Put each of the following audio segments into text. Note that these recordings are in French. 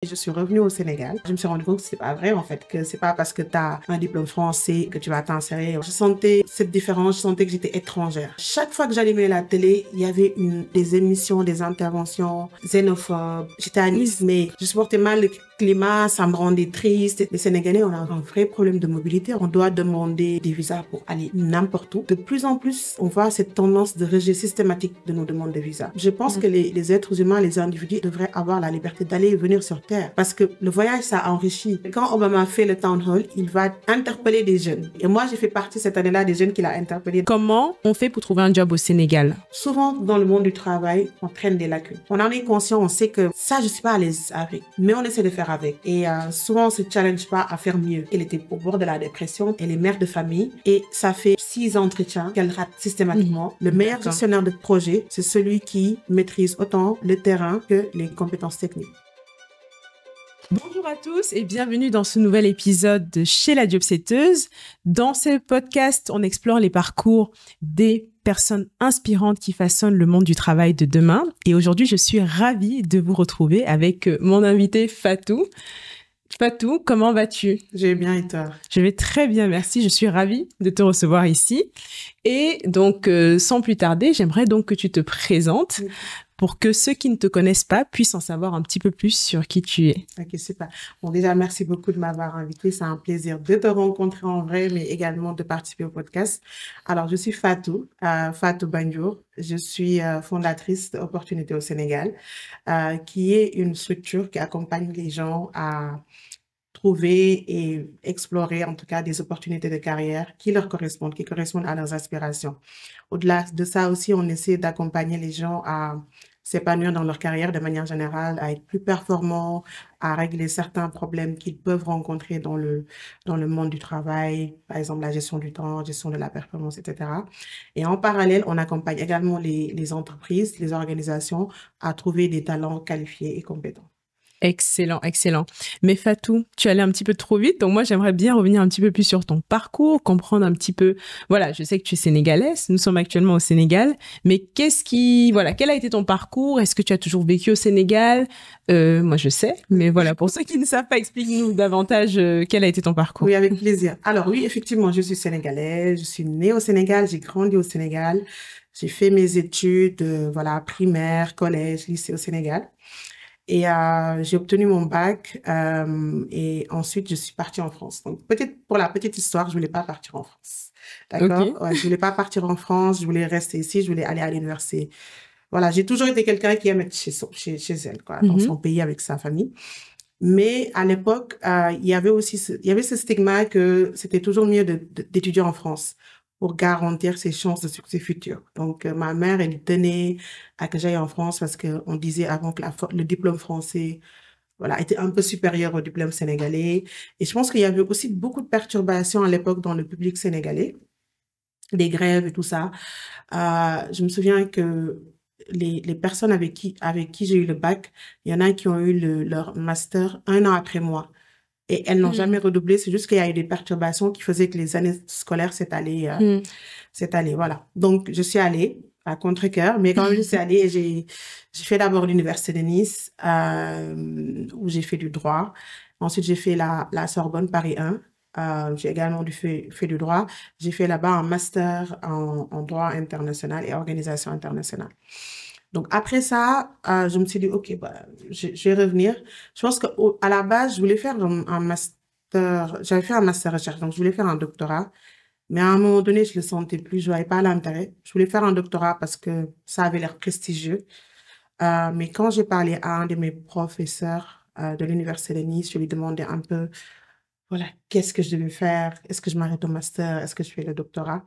je suis revenue au Sénégal. Je me suis rendu compte que c'est pas vrai, en fait, que c'est pas parce que tu as un diplôme français que tu vas t'insérer. Je sentais cette différence, je sentais que j'étais étrangère. Chaque fois que j'allumais la télé, il y avait des émissions, des interventions xénophobes. J'étais à Nice, mais je supportais mal le climat, ça me rendait triste. Les Sénégalais, on a un vrai problème de mobilité. On doit demander des visas pour aller n'importe où. De plus en plus, on voit cette tendance de rejet systématique de nos demandes de visa. Je pense que les êtres humains, les individus devraient avoir la liberté d'aller et venir sur Terre parce que le voyage, ça enrichit. Quand Obama fait le town hall, il va interpeller des jeunes. Et moi, j'ai fait partie cette année-là des jeunes qu'il a interpellés. Comment on fait pour trouver un job au Sénégal? Souvent, dans le monde du travail, on traîne des lacunes. On en est conscient, on sait que ça, je suis pas à l'aise avec, mais on essaie de faire avec. Et souvent, on se challenge pas à faire mieux. Elle était au bord de la dépression, elle est mère de famille et ça fait 6 entretiens qu'elle rate systématiquement. Le meilleur gestionnaire de projet, c'est celui qui maîtrise autant le terrain que les compétences techniques. Bonjour à tous et bienvenue dans ce nouvel épisode de Chez la Jobsetteuse. Dans ce podcast, on explore les parcours des personnes inspirantes qui façonnent le monde du travail de demain. Et aujourd'hui, je suis ravie de vous retrouver avec mon invité Fatou. Fatou, comment vas-tu? Je vais bien et toi? Je vais très bien, merci. Je suis ravie de te recevoir ici. Et donc, sans plus tarder, j'aimerais donc que tu te présentes pour que ceux qui ne te connaissent pas puissent en savoir un petit peu plus sur qui tu es. Ok, super. Bon, déjà, merci beaucoup de m'avoir invité. C'est un plaisir de te rencontrer en vrai, mais également de participer au podcast. Alors, je suis Fatou, Fatou Banjour. Je suis fondatrice d'Opportunités au Sénégal, qui est une structure qui accompagne les gens à trouver et explorer en tout cas des opportunités de carrière qui leur correspondent, qui correspondent à leurs aspirations. Au-delà de ça aussi, on essaie d'accompagner les gens à s'épanouir dans leur carrière de manière générale, à être plus performants, à régler certains problèmes qu'ils peuvent rencontrer dans le monde du travail, par exemple la gestion du temps, gestion de la performance, etc. Et en parallèle, on accompagne également les entreprises, les organisations à trouver des talents qualifiés et compétents. Excellent, excellent. Mais Fatou, tu allais un petit peu trop vite, donc moi j'aimerais bien revenir un petit peu plus sur ton parcours, comprendre un petit peu. Voilà, je sais que tu es sénégalaise, nous sommes actuellement au Sénégal, mais quel a été ton parcours? Est-ce que tu as toujours vécu au Sénégal? Moi je sais, mais voilà, pour ceux qui ne savent pas, explique-nous davantage quel a été ton parcours. Oui, avec plaisir. Alors oui, effectivement, je suis sénégalaise, je suis née au Sénégal, j'ai grandi au Sénégal, j'ai fait mes études, primaire, collège, lycée au Sénégal. Et j'ai obtenu mon bac et ensuite je suis partie en France. Donc peut-être pour la petite histoire, je voulais pas partir en France. D'accord? Okay. Ouais, je voulais pas partir en France, je voulais rester ici, je voulais aller à l'université. Voilà, j'ai toujours été quelqu'un qui aime être chez elle, quoi, dans son pays avec sa famille. Mais à l'époque, il y avait ce stigma que c'était toujours mieux d'étudier en France pour garantir ses chances de succès futures. Donc, ma mère, elle tenait à que j'aille en France parce qu'on disait avant que le diplôme français, était un peu supérieur au diplôme sénégalais. Et je pense qu'il y avait aussi beaucoup de perturbations à l'époque dans le public sénégalais, des grèves et tout ça. Je me souviens que les personnes avec qui j'ai eu le bac, il y en a qui ont eu leur master 1 an après moi. Et elles n'ont jamais redoublé. C'est juste qu'il y a eu des perturbations qui faisaient que les années scolaires s'étalaient, voilà. Donc, je suis allée à contre-cœur, mais quand je suis allée, j'ai fait d'abord l'université de Nice, où j'ai fait du droit. Ensuite, j'ai fait la Sorbonne Paris 1. J'ai également fait du droit. J'ai fait là-bas un master en droit international et organisation internationale. Donc, après ça, je me suis dit, OK, je vais revenir. Je pense qu'à la base, je voulais faire un master. J'avais fait un master recherche, donc je voulais faire un doctorat. Mais à un moment donné, je le sentais plus, je voyais pas l'intérêt. Je voulais faire un doctorat parce que ça avait l'air prestigieux. Mais quand j'ai parlé à un de mes professeurs de l'université de Nice, je lui demandais un peu, voilà, qu'est-ce que je devais faire? Est-ce que je m'arrête au master? Est-ce que je fais le doctorat?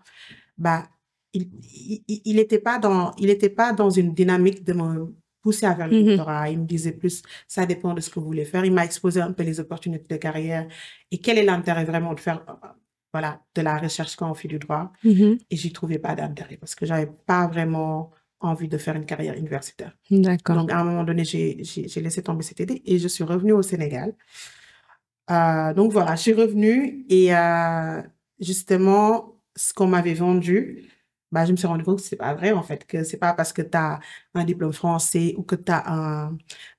Il était pas dans une dynamique de me pousser vers le doctorat. Il me disait plus, ça dépend de ce que vous voulez faire. Il m'a exposé un peu les opportunités de carrière et quel est l'intérêt vraiment de faire, de la recherche quand on fait du droit. Et j'y trouvais pas d'intérêt parce que j'avais pas vraiment envie de faire une carrière universitaire. D'accord. Donc, à un moment donné, j'ai laissé tomber cette idée et je suis revenue au Sénégal. Donc voilà, je suis revenue et justement, ce qu'on m'avait vendu bah, je me suis rendu compte que c'est pas vrai, en fait, que c'est pas parce que tu as un diplôme français ou que t'as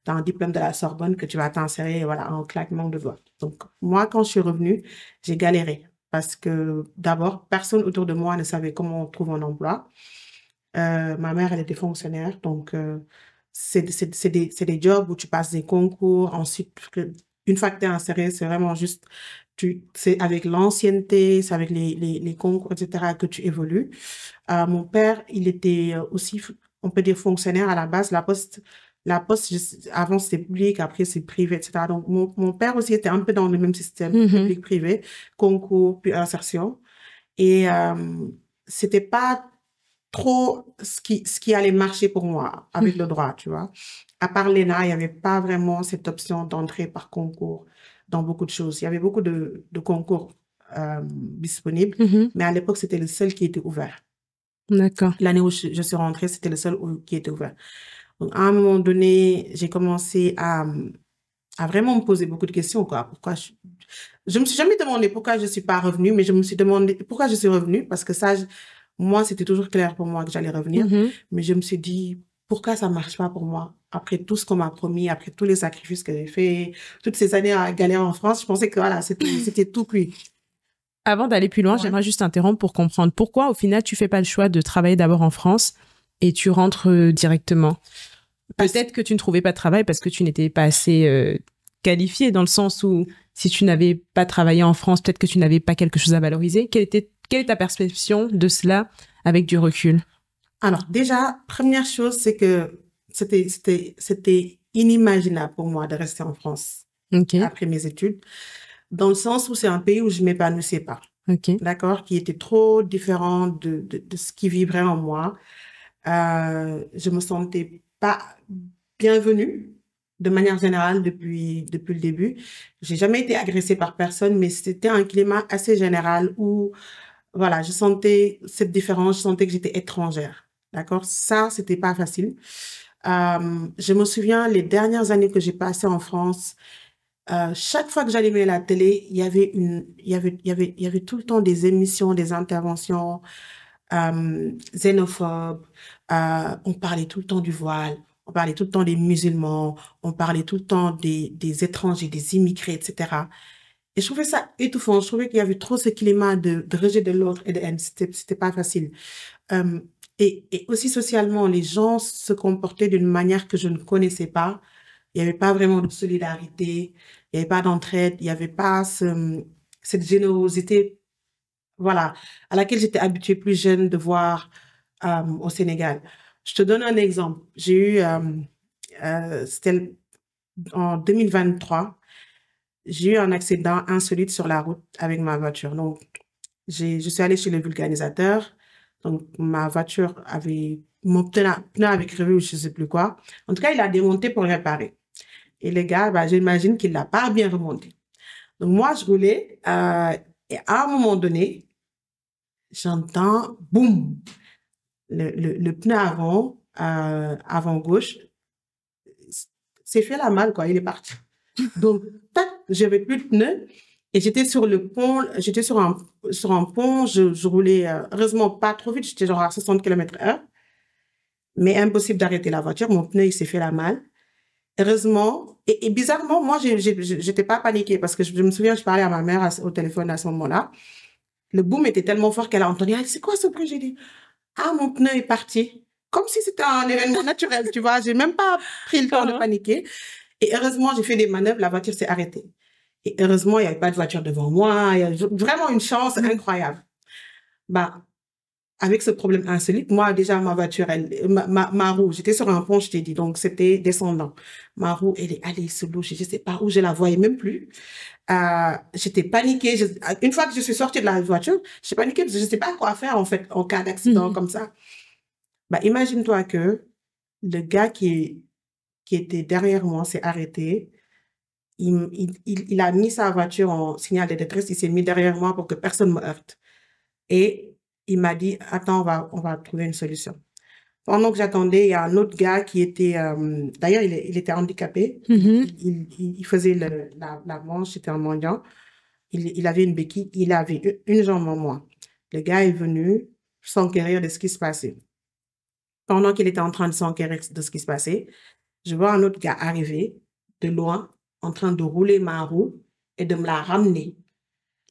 un diplôme de la Sorbonne que tu vas t'insérer, voilà, en claquement de doigts. Donc, moi, quand je suis revenue, j'ai galéré parce que d'abord, personne autour de moi ne savait comment on trouve un emploi. Ma mère, elle était fonctionnaire, donc c'est des jobs où tu passes des concours. Ensuite, une fois que tu es inséré, c'est vraiment juste, c'est avec l'ancienneté, c'est avec les concours, etc., que tu évolues. Mon père, il était aussi, on peut dire, fonctionnaire à la base. La poste, avant, c'était public, après, c'est privé, etc. Donc, mon père aussi était un peu dans le même système, Mhm. public-privé, concours, puis insertion. Et c'était pas trop ce qui allait marcher pour moi avec le droit, tu vois. À part l'ENA, il n'y avait pas vraiment cette option d'entrer par concours dans beaucoup de choses. Il y avait beaucoup de concours disponibles, Mhm. mais à l'époque, c'était le seul qui était ouvert. D'accord. L'année où je suis rentrée, c'était le seul qui était ouvert. Donc, à un moment donné, j'ai commencé à vraiment me poser beaucoup de questions, quoi. Pourquoi je me suis jamais demandé pourquoi je suis pas revenue, mais je me suis demandé pourquoi je suis revenue, parce que ça, moi, c'était toujours clair pour moi que j'allais revenir, Mhm. mais je me suis dit, pourquoi ça marche pas pour moi? Après tout ce qu'on m'a promis, après tous les sacrifices que j'ai fait, toutes ces années à galérer en France, je pensais que voilà, c'était tout cuit. Avant d'aller plus loin, Ouais. j'aimerais juste t'interrompre pour comprendre pourquoi, au final, tu fais pas le choix de travailler d'abord en France et tu rentres directement. Peut-être que tu ne trouvais pas de travail parce que tu n'étais pas assez qualifié, dans le sens où si tu n'avais pas travaillé en France, peut-être que tu n'avais pas quelque chose à valoriser. Quelle est ta perception de cela avec du recul? Alors, déjà, première chose, c'est que c'était inimaginable pour moi de rester en France Ok, après mes études, dans le sens où c'est un pays où je m'épanouissais pas. ok. D'accord, qui était trop différent de ce qui vibrait en moi. Je me sentais pas bienvenue de manière générale depuis le début. J'ai jamais été agressée par personne, mais c'était un climat assez général où, voilà, je sentais cette différence, je sentais que j'étais étrangère. D'accord? Ça, c'était pas facile. Je me souviens les dernières années que j'ai passées en France, chaque fois que j'allumais la télé, il y avait tout le temps des émissions, des interventions xénophobes. On parlait tout le temps du voile, on parlait tout le temps des musulmans, on parlait tout le temps des étrangers, des immigrés, etc. Et je trouvais ça étouffant. Je trouvais qu'il y avait trop ce climat de rejet de l'autre et de haine. C'était pas facile. Euh, et aussi socialement, les gens se comportaient d'une manière que je ne connaissais pas. Il n'y avait pas vraiment de solidarité, il n'y avait pas d'entraide, il n'y avait pas cette générosité, voilà, à laquelle j'étais habituée plus jeune de voir au Sénégal. Je te donne un exemple. C'était en 2023, j'ai eu un accident insolite sur la route avec ma voiture. Donc, je suis allée chez le vulcanisateur. Donc, ma voiture mon pneu avait crevé ou je ne sais plus quoi. En tout cas, il a démonté pour réparer. Et le gars, bah, j'imagine qu'il l'a pas bien remonté. Donc, moi, je roulais, et à un moment donné, j'entends boum, le pneu avant gauche, s'est fait la malle, quoi. Il est parti. Donc, tac, j'avais plus de pneus et j'étais sur le pont, j'étais sur un pont, je roulais, heureusement pas trop vite, j'étais genre à 60 km/h, mais impossible d'arrêter la voiture. Mon pneu, il s'est fait la malle. Heureusement, et bizarrement, moi, j'étais pas paniquée parce que je me souviens, je parlais à ma mère au téléphone à ce moment-là. Le boom était tellement fort qu'elle a entendu, ah, c'est quoi ce bruit? J'ai dit, ah, mon pneu est parti. Comme si c'était un événement naturel, tu vois. J'ai même pas pris le temps de paniquer. Et heureusement, j'ai fait des manœuvres, la voiture s'est arrêtée. Et heureusement, il n'y avait pas de voiture devant moi. Il y a vraiment une chance incroyable. Bah, avec ce problème insolite, moi, déjà, ma voiture, ma roue, j'étais sur un pont, je t'ai dit, donc c'était descendant. Ma roue, elle est allée sous l'eau, je ne sais pas où, je la voyais même plus. J'étais paniquée. Une fois que je suis sortie de la voiture, j'ai paniqué parce que je ne sais pas quoi faire, en fait, en cas d'accident comme ça. Bah, imagine-toi que le gars qui était derrière moi s'est arrêté. Il a mis sa voiture en signal de détresse. Il s'est mis derrière moi pour que personne me heurte. Et il m'a dit, attends, on va trouver une solution. Pendant que j'attendais, il y a un autre gars qui était, d'ailleurs, il était handicapé. Il faisait la manche, c'était un mendiant. Il avait une béquille, il avait une jambe en moins. Le gars est venu, s'enquérir de ce qui se passait. Pendant qu'il était en train de s'enquérir de ce qui se passait, je vois un autre gars arriver de loin, en train de rouler ma roue et de me la ramener.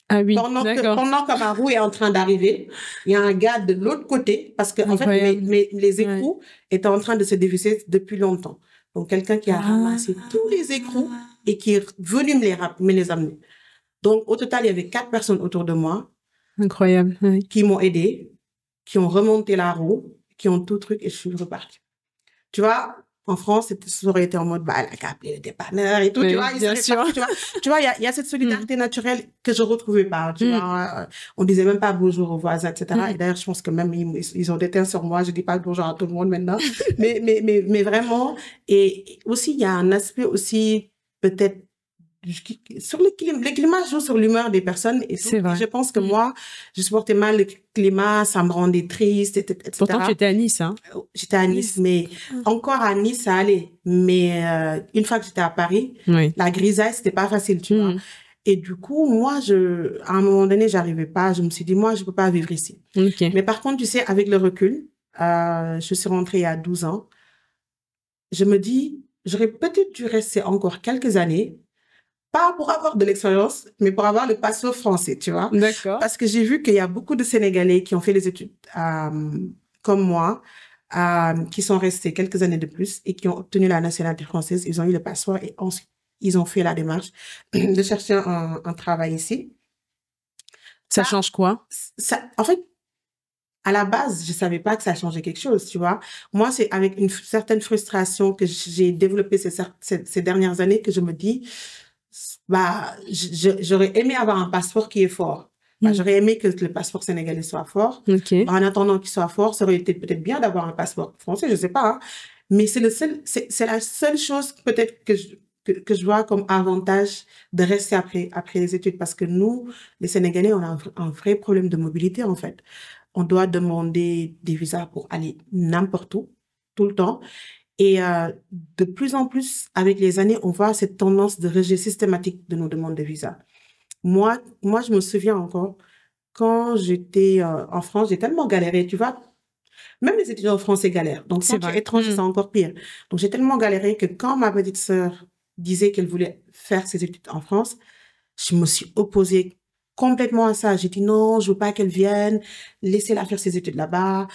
Ah oui, d'accord. Pendant que ma roue est en train d'arriver, il y a un gars de l'autre côté, parce que en fait, les écrous étaient en train de se dévisser depuis longtemps. Donc, quelqu'un qui a ramassé tous les écrous et qui est venu me les amener. Donc, au total, il y avait 4 personnes autour de moi. Incroyable. Oui. Qui m'ont aidé, qui ont remonté la roue, qui ont tout truc et je suis repartie. Tu vois, en France, ça aurait été en mode, bah, elle a qu'à appeler le dépanneur et tout, Oui, tu vois. Bien sûr. Tu vois, il y a cette solidarité naturelle que je retrouvais pas, tu vois. On disait même pas bonjour aux voisins, etc. Et d'ailleurs, je pense que même ils ont des teintes sur moi, je dis pas bonjour à tout le monde maintenant. mais vraiment, et aussi, il y a un aspect aussi, peut-être, sur le climat joue sur l'humeur des personnes et c'est vrai. Je pense que moi je supportais mal le climat, ça me rendait triste, etc. Pourtant tu étais à Nice, hein. J'étais à Nice, mais encore à Nice ça allait, mais une fois que j'étais à Paris, la grisaille c'était pas facile, tu vois. Et du coup moi à un moment donné j'arrivais pas, je me suis dit moi je peux pas vivre ici. Mais par contre tu sais avec le recul, je suis rentrée il y a 12 ans, je me dis j'aurais peut-être dû rester encore quelques années. Pas pour avoir de l'expérience, mais pour avoir le passeport français, tu vois. D'accord. Parce que j'ai vu qu'il y a beaucoup de Sénégalais qui ont fait les études comme moi, qui sont restés quelques années de plus et qui ont obtenu la nationalité française. Ils ont eu le passeport et ensuite, ils ont fait la démarche de chercher un travail ici. Ça change quoi? En fait, à la base, je savais pas que ça changeait quelque chose, tu vois. Moi, c'est avec une certaine frustration que j'ai développée ces dernières années que je me dis... bah, j'aurais aimé avoir un passeport qui est fort. Bah, j'aurais aimé que le passeport sénégalais soit fort. Bah, en attendant qu'il soit fort, ça aurait été peut-être bien d'avoir un passeport français, je sais pas. Hein. Mais c'est la seule chose peut-être que je vois comme avantage de rester après les études. Parce que nous, les Sénégalais, on a un vrai problème de mobilité, en fait. On doit demander des visas pour aller n'importe où, tout le temps. Et de plus en plus, avec les années, on voit cette tendance de rejet systématique de nos demandes de visa. Moi, je me souviens encore, quand j'étais en France, j'ai tellement galéré, tu vois. Même les étudiants français galèrent. Donc, quand tu es étranger, c'est encore pire. Donc, j'ai tellement galéré que quand ma petite sœur disait qu'elle voulait faire ses études en France, je me suis opposée complètement à ça. J'ai dit non, je veux pas qu'elle vienne, laissez-la faire ses études là-bas.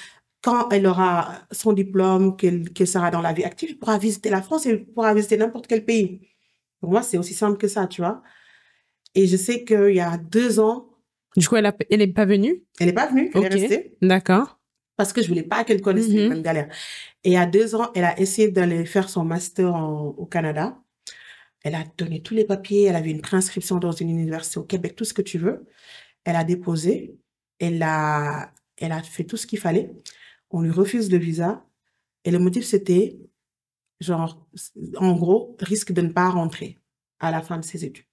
Quand elle aura son diplôme, qu'elle sera dans la vie active, elle pourra visiter la France et elle pourra visiter n'importe quel pays. Pour moi, c'est aussi simple que ça, tu vois. Et je sais qu'il y a 2 ans... Du coup, elle n'est pas venue? Elle n'est pas venue, elle est restée. D'accord. Parce que je voulais pas qu'elle connaisse les mêmes galères. Et il y a 2 ans, elle a essayé d'aller faire son master au Canada. Elle a donné tous les papiers, elle avait une préinscription dans une université au Québec, tout ce que tu veux. Elle a déposé, elle a fait tout ce qu'il fallait. On lui refuse le visa. Et le motif, c'était, genre, en gros, risque de ne pas rentrer à la fin de ses études.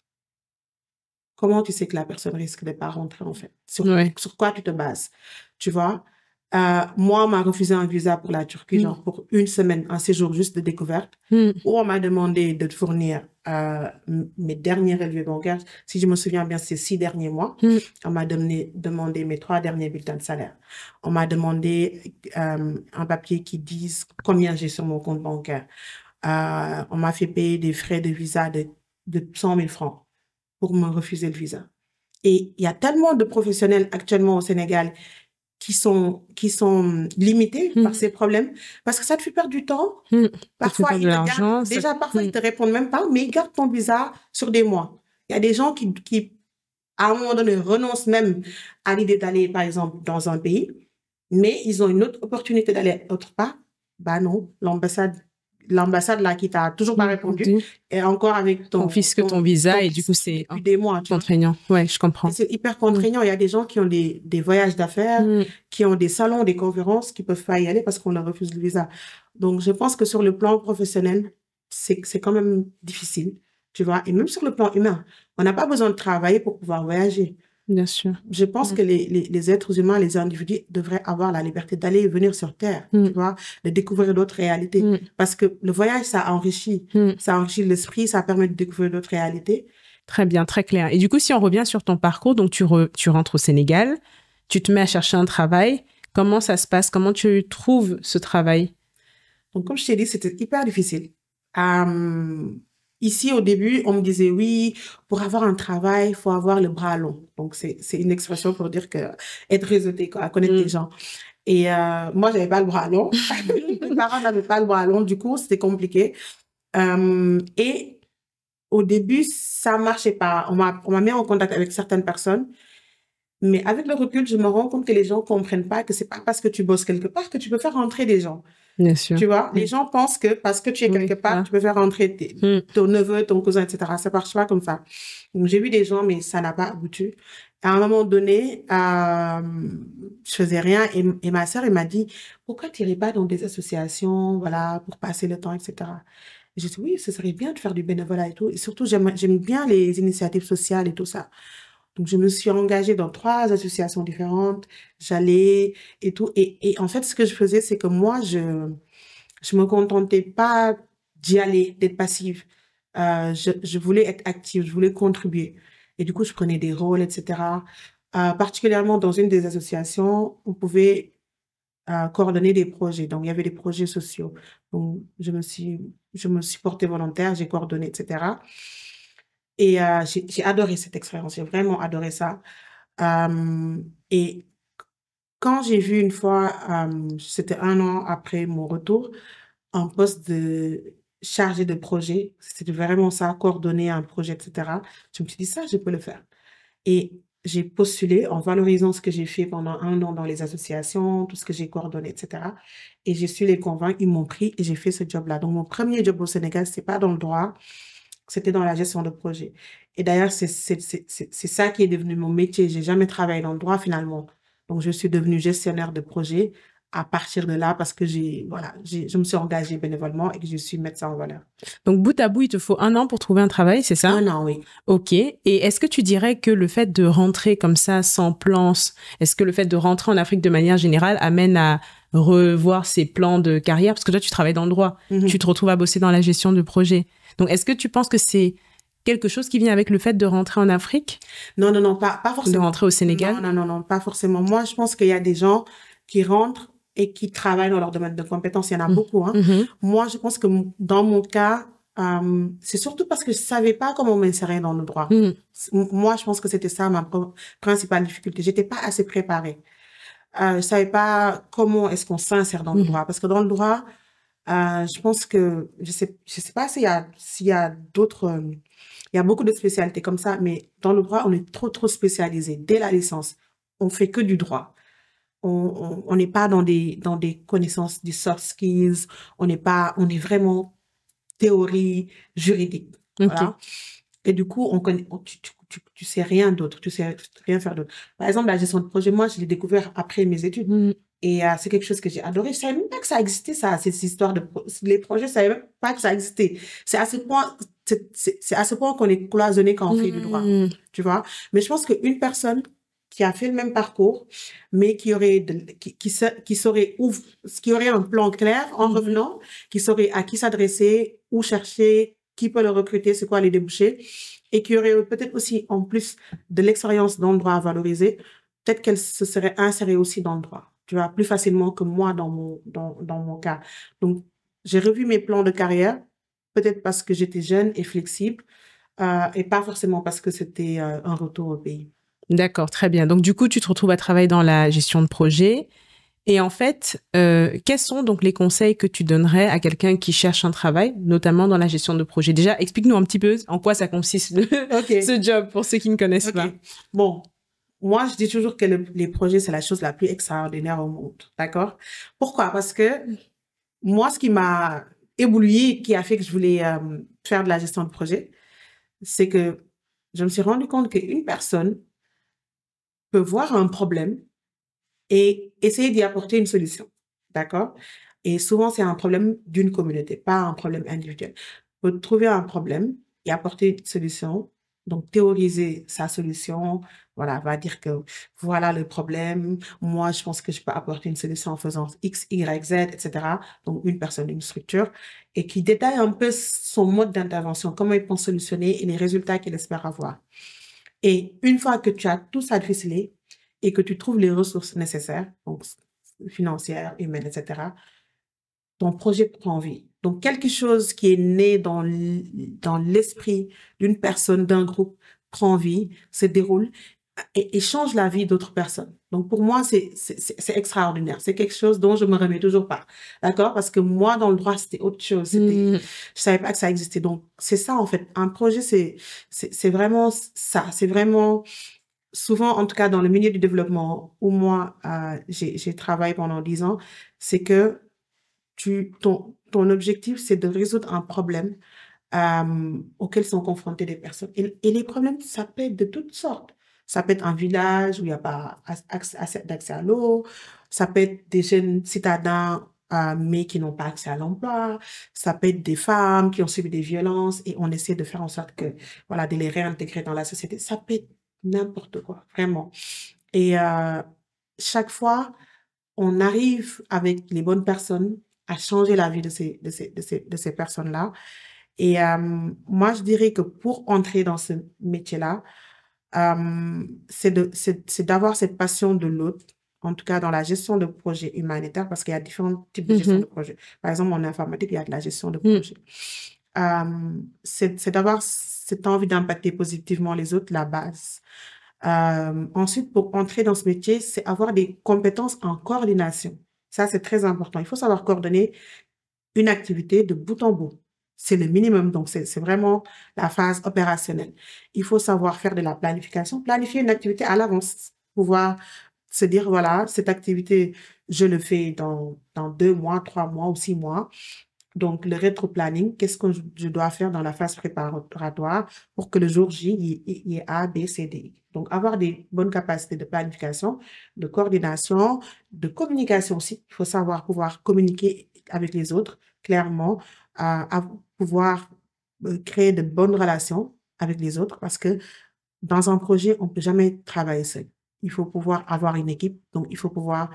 Comment tu sais que la personne risque de ne pas rentrer, en fait? Sur quoi tu te bases? Tu vois? Moi, on m'a refusé un visa pour la Turquie, genre pour 1 semaine, un séjour juste de découverte, où on m'a demandé de fournir mes derniers relevés bancaires. Si je me souviens bien, c'est 6 derniers mois. On m'a demandé mes 3 derniers bulletins de salaire. On m'a demandé un papier qui dise combien j'ai sur mon compte bancaire. On m'a fait payer des frais de visa de 100 000 francs pour me refuser le visa. Et il y a tellement de professionnels actuellement au Sénégal qui sont limités par ces problèmes, parce que ça te fait perdre du temps. Parfois, ils te répondent même pas, mais ils gardent ton visa sur des mois. Il y a des gens qui, à un moment donné, renoncent même à l'idée d'aller, par exemple, dans un pays, mais ils ont une autre opportunité d'aller autre part. Bah non, l'ambassade là qui t'a toujours pas répondu et encore avec ton visa et du coup c'est des mois contraignant. Ouais, je comprends. C'est hyper contraignant. Il y a des gens qui ont des voyages d'affaires, qui ont des salons, des conférences, qui peuvent pas y aller parce qu'on leur refuse le visa. Donc je pense que sur le plan professionnel, c'est quand même difficile, tu vois. Et même sur le plan humain, on n'a pas besoin de travailler pour pouvoir voyager. Bien sûr. Je pense que les êtres humains, les individus devraient avoir la liberté d'aller et venir sur Terre, tu vois, de découvrir d'autres réalités. Parce que le voyage, ça enrichit l'esprit, ça permet de découvrir d'autres réalités. Très bien, très clair. Et du coup, si on revient sur ton parcours, donc tu rentres au Sénégal, tu te mets à chercher un travail. Comment ça se passe? Comment tu trouves ce travail? Donc, comme je t'ai dit, c'était hyper difficile. Ici, au début, on me disait, oui, pour avoir un travail, il faut avoir le bras long. Donc, c'est une expression pour dire que être réseauté, quoi, connaître des gens. Et moi, j'avais pas le bras long. Mes parents n'avaient pas le bras long. Du coup, c'était compliqué. Et au début, ça marchait pas. On m'a mis en contact avec certaines personnes. Mais avec le recul, je me rends compte que les gens comprennent pas que c'est pas parce que tu bosses quelque part que tu peux faire rentrer des gens. Bien sûr. Tu vois, les gens pensent que parce que tu es quelque part, tu peux faire rentrer ton neveu, ton cousin, etc. Ça marche pas comme ça. Donc, j'ai vu des gens, mais ça n'a pas abouti. À un moment donné, je faisais rien et ma sœur, elle m'a dit, pourquoi tu n'irais pas dans des associations, voilà, pour passer le temps, etc. Et j'ai dit, oui, ce serait bien de faire du bénévolat et tout. Et surtout, j'aime bien les initiatives sociales et tout ça. Donc, je me suis engagée dans 3 associations différentes. J'allais et tout. Et en fait, ce que je faisais, c'est que moi, je me contentais pas d'y aller, d'être passive. Je voulais être active, je voulais contribuer. Et du coup, je prenais des rôles, etc. Particulièrement dans une des associations, on pouvait coordonner des projets. Donc, il y avait des projets sociaux. Donc, je me suis portée volontaire, j'ai coordonné, etc. Et j'ai adoré cette expérience, j'ai vraiment adoré ça. Et quand j'ai vu une fois, c'était 1 an après mon retour, un poste de chargé de projet, c'était vraiment ça, coordonner un projet, etc. Je me suis dit, ça, je peux le faire. Et j'ai postulé en valorisant ce que j'ai fait pendant 1 an dans les associations, tout ce que j'ai coordonné, etc. Et j'ai su les convaincre, ils m'ont pris et j'ai fait ce job-là. Donc, mon premier job au Sénégal, c'était pas dans le droit, c'était dans la gestion de projet. Et d'ailleurs, c'est ça qui est devenu mon métier. J'ai jamais travaillé dans le droit finalement. Donc, je suis devenue gestionnaire de projet à partir de là parce que je me suis engagée bénévolement et que je suis médecin en valeur. Donc, bout à bout, il te faut 1 an pour trouver un travail, c'est ça? 1 an, oui. Ok. Et est-ce que tu dirais que le fait de rentrer comme ça, sans plan, est-ce que le fait de rentrer en Afrique de manière générale amène à revoir ses plans de carrière? Parce que toi, tu travailles dans le droit. Tu te retrouves à bosser dans la gestion de projet. Donc, est-ce que tu penses que c'est quelque chose qui vient avec le fait de rentrer en Afrique? Non, pas forcément. De rentrer au Sénégal? Non, pas forcément. Moi, je pense qu'il y a des gens qui rentrent et qui travaillent dans leur domaine de compétences. Il y en a beaucoup. Hein. Moi, je pense que dans mon cas, c'est surtout parce que je savais pas comment m'insérer dans le droit. Moi, je pense que c'était ça ma principale difficulté. J'étais pas assez préparée. Je savais pas comment est-ce qu'on s'insère dans le droit. Parce que dans le droit, je pense que, je sais pas s'il y a d'autres, il y a beaucoup de spécialités comme ça, mais dans le droit, on est trop spécialisé. Dès la licence, on fait que du droit. On n'est pas dans des connaissances, des soft skills. On est vraiment théorie juridique. Voilà. Et du coup, tu sais rien d'autre. Tu sais rien faire d'autre. Par exemple, la gestion de projet, moi, je l'ai découvert après mes études. Et c'est quelque chose que j'ai adoré. Je savais même pas que ça existait, ça, ces histoires les projets, je savais même pas que ça existait. C'est à ce point qu'on est cloisonné quand on fait du droit. Tu vois? Mais je pense qu'une personne qui a fait le même parcours, mais qui aurait un plan clair en revenant, qui saurait à qui s'adresser, où chercher, qui peut le recruter, c'est quoi les débouchés, et qui aurait peut-être aussi, en plus de l'expérience dans le droit à valoriser, peut-être qu'elle se serait insérée aussi dans le droit, tu vois, plus facilement que moi dans mon cas. Donc, j'ai revu mes plans de carrière, peut-être parce que j'étais jeune et flexible, et pas forcément parce que c'était un retour au pays. D'accord, très bien. Donc, du coup, tu te retrouves à travailler dans la gestion de projet. Et en fait, quels sont donc les conseils que tu donnerais à quelqu'un qui cherche un travail, notamment dans la gestion de projet? Déjà, explique-nous un petit peu en quoi ça consiste ce job pour ceux qui ne connaissent pas. Bon, moi, je dis toujours que les projets, c'est la chose la plus extraordinaire au monde. D'accord? Pourquoi? Parce que moi, ce qui m'a ébloui, qui a fait que je voulais faire de la gestion de projet, c'est que je me suis rendu compte qu'une personne peut voir un problème et essayer d'y apporter une solution. D'accord? Et souvent, c'est un problème d'une communauté, pas un problème individuel. Il faut trouver un problème et apporter une solution. Donc, théoriser sa solution, voilà, va dire que voilà le problème. Moi, je pense que je peux apporter une solution en faisant X, Y, Z, etc. Donc, une personne, une structure, et qui détaille un peu son mode d'intervention, comment il pense solutionner et les résultats qu'il espère avoir. Et une fois que tu as tout ça ficelé et que tu trouves les ressources nécessaires, donc financières, humaines, etc., ton projet prend vie. Donc, quelque chose qui est né dans l'esprit d'une personne, d'un groupe, prend vie, se déroule et change la vie d'autres personnes. Donc, pour moi, c'est extraordinaire. C'est quelque chose dont je me remets toujours pas. D'accord? Parce que moi, dans le droit, c'était autre chose. Je savais pas que ça existait. Donc, c'est ça, en fait. Un projet, c'est vraiment ça. C'est vraiment, souvent, en tout cas, dans le milieu du développement où moi, j'ai travaillé pendant 10 ans, c'est que ton objectif, c'est de résoudre un problème auquel sont confrontées des personnes. Et les problèmes, ça peut être de toutes sortes. Ça peut être un village où il n'y a pas d'accès à l'eau. Ça peut être des jeunes citadins, mais qui n'ont pas accès à l'emploi. Ça peut être des femmes qui ont subi des violences et on essaie de faire en sorte que, voilà, de les réintégrer dans la société. Ça peut être n'importe quoi, vraiment. Et chaque fois, on arrive avec les bonnes personnes à changer la vie de ces personnes-là. Et moi, je dirais que pour entrer dans ce métier-là, c'est d'avoir cette passion de l'autre, en tout cas dans la gestion de projets humanitaires, parce qu'il y a différents types de gestion de projets. Par exemple, en informatique, il y a de la gestion de projets. C'est d'avoir cette envie d'impacter positivement les autres, la base. Ensuite, pour entrer dans ce métier, c'est avoir des compétences en coordination. Ça, c'est très important. Il faut savoir coordonner une activité de bout en bout. C'est le minimum. Donc, c'est vraiment la phase opérationnelle. Il faut savoir faire de la planification, planifier une activité à l'avance, pouvoir se dire, voilà, cette activité, je le fais dans 2 mois, 3 mois ou 6 mois. Donc, le rétro-planning, qu'est-ce que je dois faire dans la phase préparatoire pour que le jour J, il y ait A, B, C, D. Donc, avoir des bonnes capacités de planification, de coordination, de communication aussi. Il faut savoir pouvoir communiquer avec les autres clairement, à pouvoir créer de bonnes relations avec les autres parce que dans un projet, on ne peut jamais travailler seul. Il faut pouvoir avoir une équipe, donc il faut pouvoir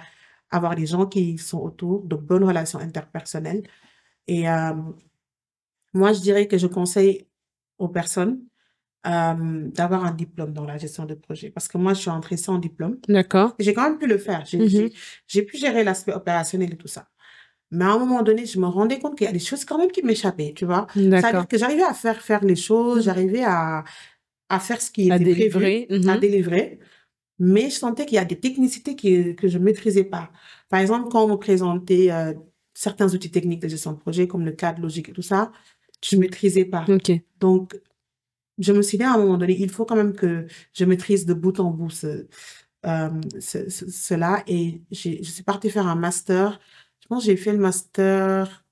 avoir des gens qui sont autour, de bonnes relations interpersonnelles. Et moi, je dirais que je conseille aux personnes d'avoir un diplôme dans la gestion de projet. Parce que moi, je suis entrée sans diplôme. D'accord. J'ai quand même pu le faire. J'ai pu gérer l'aspect opérationnel et tout ça. Mais à un moment donné, je me rendais compte qu'il y a des choses quand même qui m'échappaient, tu vois. C'est-à-dire que j'arrivais à faire les choses, j'arrivais à faire ce qui était prévu, à délivrer. Mais je sentais qu'il y a des technicités que je maîtrisais pas. Par exemple, quand on me présentait certains outils techniques de gestion de projet, comme le CAD, Logic et tout ça, je maîtrisais pas. Donc, je me suis dit à un moment donné, il faut quand même que je maîtrise de bout en bout cela. Et je suis partie faire un master. Je pense que j'ai fait le master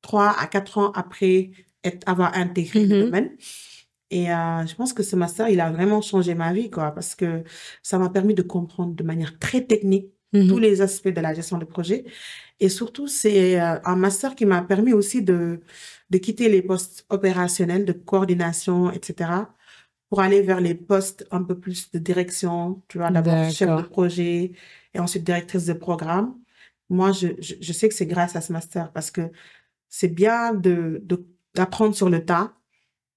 3 à 4 ans après avoir intégré le domaine. Et je pense que ce master, il a vraiment changé ma vie, quoi, parce que ça m'a permis de comprendre de manière très technique tous les aspects de la gestion de projet. Et surtout, c'est un master qui m'a permis aussi de quitter les postes opérationnels, de coordination, etc., pour aller vers les postes un peu plus de direction, tu vois, d'abord chef de projet et ensuite directrice de programme. Moi, je sais que c'est grâce à ce master parce que c'est bien d'apprendre sur le tas,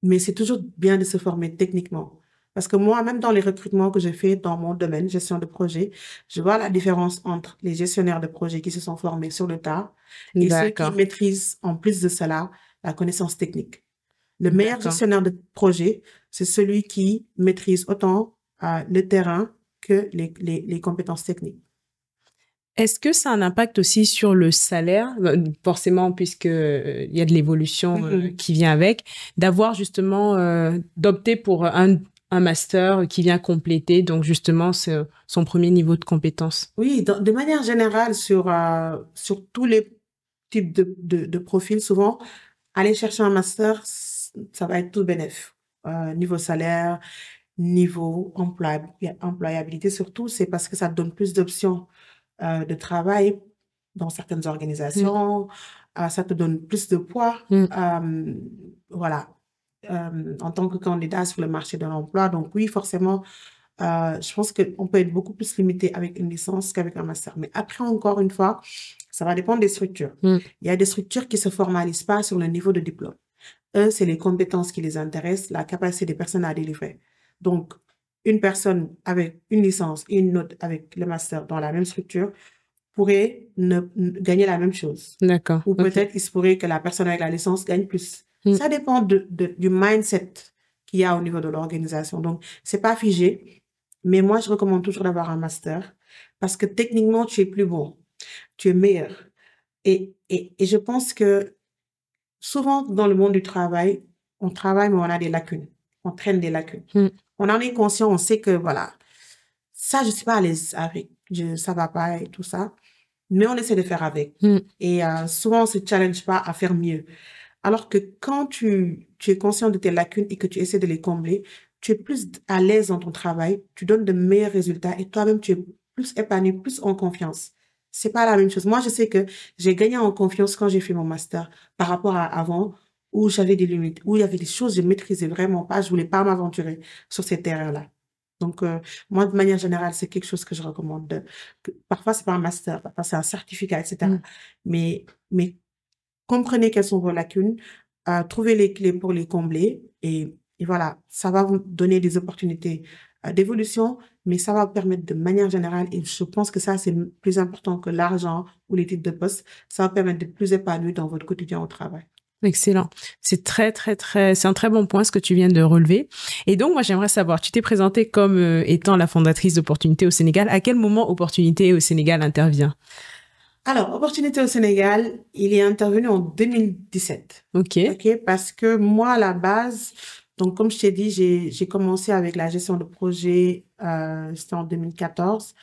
mais c'est toujours bien de se former techniquement. Parce que moi, même dans les recrutements que j'ai fait dans mon domaine, gestion de projet, je vois la différence entre les gestionnaires de projet qui se sont formés sur le tas et ceux qui maîtrisent, en plus de cela, la connaissance technique. Le meilleur gestionnaire de projet, c'est celui qui maîtrise autant le terrain que les compétences techniques. Est-ce que ça a un impact aussi sur le salaire, forcément, puisque il y a de l'évolution qui vient avec, d'avoir justement d'opter pour un master qui vient compléter donc justement son premier niveau de compétence? Oui, de manière générale sur tous les types de profils, souvent aller chercher un master, ça va être tout bénef. Niveau salaire, niveau employabilité surtout, c'est parce que ça te donne plus d'options de travail dans certaines organisations, ça te donne plus de poids, voilà, en tant que candidat sur le marché de l'emploi. Donc oui, forcément, je pense qu'on peut être beaucoup plus limité avec une licence qu'avec un master. Mais après, encore une fois, ça va dépendre des structures. Il y a des structures qui se formalisent pas sur le niveau de diplôme. Eux, c'est les compétences qui les intéressent, la capacité des personnes à délivrer. Donc, une personne avec une licence et une autre avec le master dans la même structure pourraient gagner la même chose. D'accord. Ou peut-être il se pourrait que la personne avec la licence gagne plus. Ça dépend du mindset qu'il y a au niveau de l'organisation. Donc, c'est pas figé. Mais moi, je recommande toujours d'avoir un master parce que techniquement, tu es plus bon. Tu es meilleur. Et je pense que souvent, dans le monde du travail, on travaille, mais on a des lacunes. On traîne des lacunes. On en est conscient, on sait que, voilà, ça, je suis pas à l'aise avec. Ça va pas et tout ça. Mais on essaie de faire avec. Et souvent, on se challenge pas à faire mieux. Alors que quand tu es conscient de tes lacunes et que tu essaies de les combler, tu es plus à l'aise dans ton travail, tu donnes de meilleurs résultats et toi-même, tu es plus épanoui, plus en confiance. C'est pas la même chose. Moi, je sais que j'ai gagné en confiance quand j'ai fait mon master par rapport à avant où j'avais des limites, où il y avait des choses que je maîtrisais vraiment pas, je voulais pas m'aventurer sur ces terrains-là. Donc, moi, de manière générale, c'est quelque chose que je recommande. Parfois, c'est pas un master, parfois, c'est un certificat, etc. Mais comprenez quelles sont vos lacunes, trouvez les clés pour les combler et voilà, ça va vous donner des opportunités d'évolution, mais ça va vous permettre de manière générale, et je pense que ça, c'est plus important que l'argent ou les titres de poste, ça va vous permettre d'être plus épanoui dans votre quotidien au travail. Excellent. C'est c'est un très bon point ce que tu viens de relever. Et donc, moi, j'aimerais savoir, tu t'es présentée comme étant la fondatrice d'Opportunités au Sénégal. À quel moment Opportunités au Sénégal intervient? Alors, Opportunité au Sénégal, il est intervenu en 2017. OK. Parce que moi, à la base, donc comme je t'ai dit, j'ai commencé avec la gestion de projet, c'était en 2014.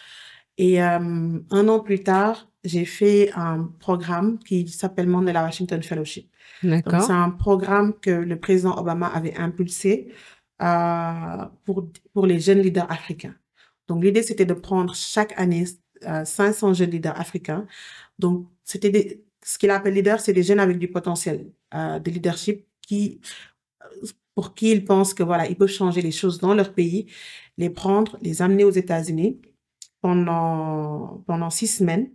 Et un an plus tard, j'ai fait un programme qui s'appelle Mandela Washington Fellowship. D'accord. Donc, c'est un programme que le président Obama avait impulsé pour les jeunes leaders africains. Donc, l'idée, c'était de prendre chaque année 500 jeunes leaders africains. Donc, ce qu'il appelle leaders, c'est des jeunes avec du potentiel de leadership pour qui ils pensent que voilà, ils peuvent changer les choses dans leur pays, les prendre, les amener aux États-Unis pendant 6 semaines,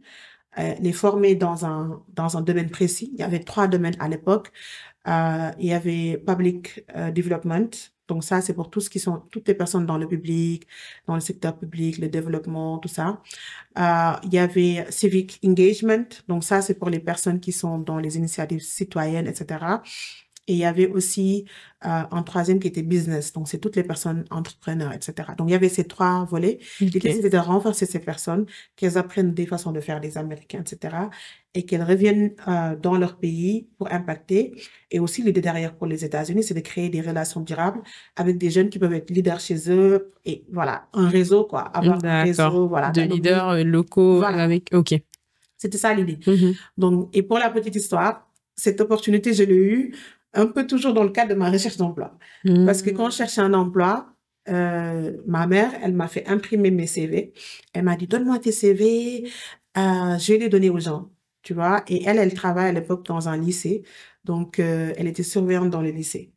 les former dans un domaine précis. Il y avait 3 domaines à l'époque. Il y avait public development. Donc ça, c'est pour toutes les personnes dans le public, dans le secteur public, le développement, tout ça. Il y avait civic engagement. Donc ça, c'est pour les personnes qui sont dans les initiatives citoyennes, etc. Et il y avait aussi un troisième qui était business. Donc, c'est toutes les personnes entrepreneurs, etc. Donc, il y avait ces 3 volets. L'idée, c'était de renforcer ces personnes, qu'elles apprennent des façons de faire des Américains, etc. Et qu'elles reviennent dans leur pays pour impacter. Et aussi, l'idée derrière pour les États-Unis, c'est de créer des relations durables avec des jeunes qui peuvent être leaders chez eux. Et voilà, un réseau, quoi. Avoir un réseau, voilà. De leaders locaux avec... OK. C'était ça l'idée. Donc, et pour la petite histoire, cette opportunité, je l'ai eue un peu toujours dans le cadre de ma recherche d'emploi. Parce que quand je cherchais un emploi, ma mère, elle m'a fait imprimer mes CV. Elle m'a dit, donne-moi tes CV, je vais les donner aux gens, tu vois. Et elle travaille à l'époque dans un lycée. Donc, elle était surveillante dans le lycée.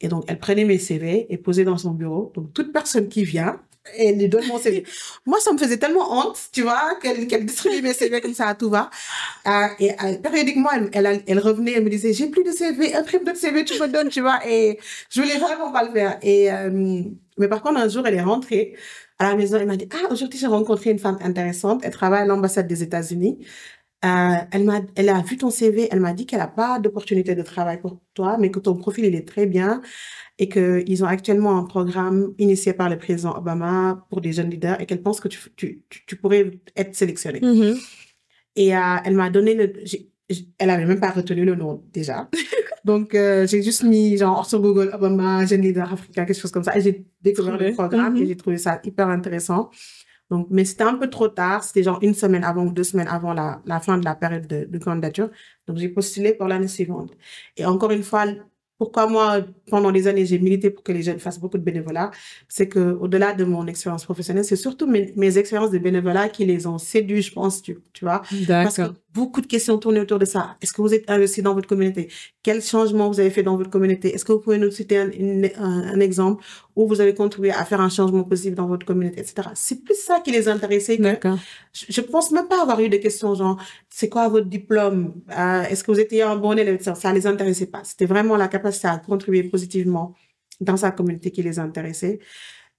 Et donc, elle prenait mes CV et posait dans son bureau. Donc, toute personne qui vient, elle lui donne mon CV. Moi, ça me faisait tellement honte, tu vois, qu'elle distribue mes CV comme ça à tout va. Et périodiquement, elle revenait, elle me disait, j'ai plus de CV, imprime d'autres CV, tu me donnes, tu vois. Et je voulais vraiment pas le faire. Mais par contre, un jour, elle est rentrée à la maison, elle m'a dit, aujourd'hui, j'ai rencontré une femme intéressante. Elle travaille à l'ambassade des États-Unis. Elle a vu ton CV, elle m'a dit qu'elle n'a pas d'opportunité de travail pour toi, mais que ton profil, il est très bien et qu'ils ont actuellement un programme initié par le président Obama pour des jeunes leaders et qu'elle pense que tu pourrais être sélectionnée. Et elle m'a donné elle avait même pas retenu le nom déjà. Donc, j'ai juste mis genre sur Google Obama, jeune leader africain, quelque chose comme ça. Et j'ai découvert le programme et j'ai trouvé ça hyper intéressant. Donc, mais c'était un peu trop tard. C'était genre 1 semaine avant ou 2 semaines avant la fin de la période de candidature. Donc, j'ai postulé pour l'année suivante. Et encore une fois, pourquoi moi, pendant des années, j'ai milité pour que les jeunes fassent beaucoup de bénévolat, c'est que au-delà de mon expérience professionnelle, c'est surtout mes expériences de bénévolat qui les ont séduits, je pense, tu vois. Parce que beaucoup de questions tournent autour de ça. Est-ce que vous êtes investi dans votre communauté? Quel changement vous avez fait dans votre communauté? Est-ce que vous pouvez nous citer un exemple où vous avez contribué à faire un changement positif dans votre communauté, etc. C'est plus ça qui les intéressait que je pense même pas avoir eu de questions genre c'est quoi votre diplôme, est-ce que vous étiez un bon élève, ça les intéressait pas. C'était vraiment la capacité à contribuer positivement dans sa communauté qui les intéressait.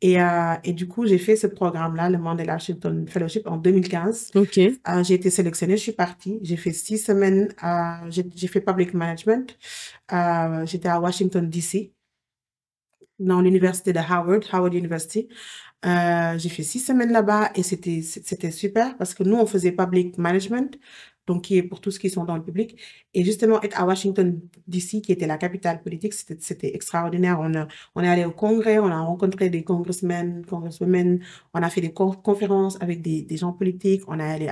Et du coup, j'ai fait ce programme-là, le Mandela Washington Fellowship, en 2015. Ok. J'ai été sélectionnée, je suis partie. J'ai fait 6 semaines. J'ai fait public management. J'étais à Washington, D.C., dans l'université de Howard University. J'ai fait 6 semaines là-bas et c'était super parce que nous, on faisait public management, donc qui est pour tous qui sont dans le public. Et justement, être à Washington, D.C., qui était la capitale politique, c'était extraordinaire. On est allé au Congrès, on a rencontré des congresswomen, on a fait des conférences avec des gens politiques, on est allé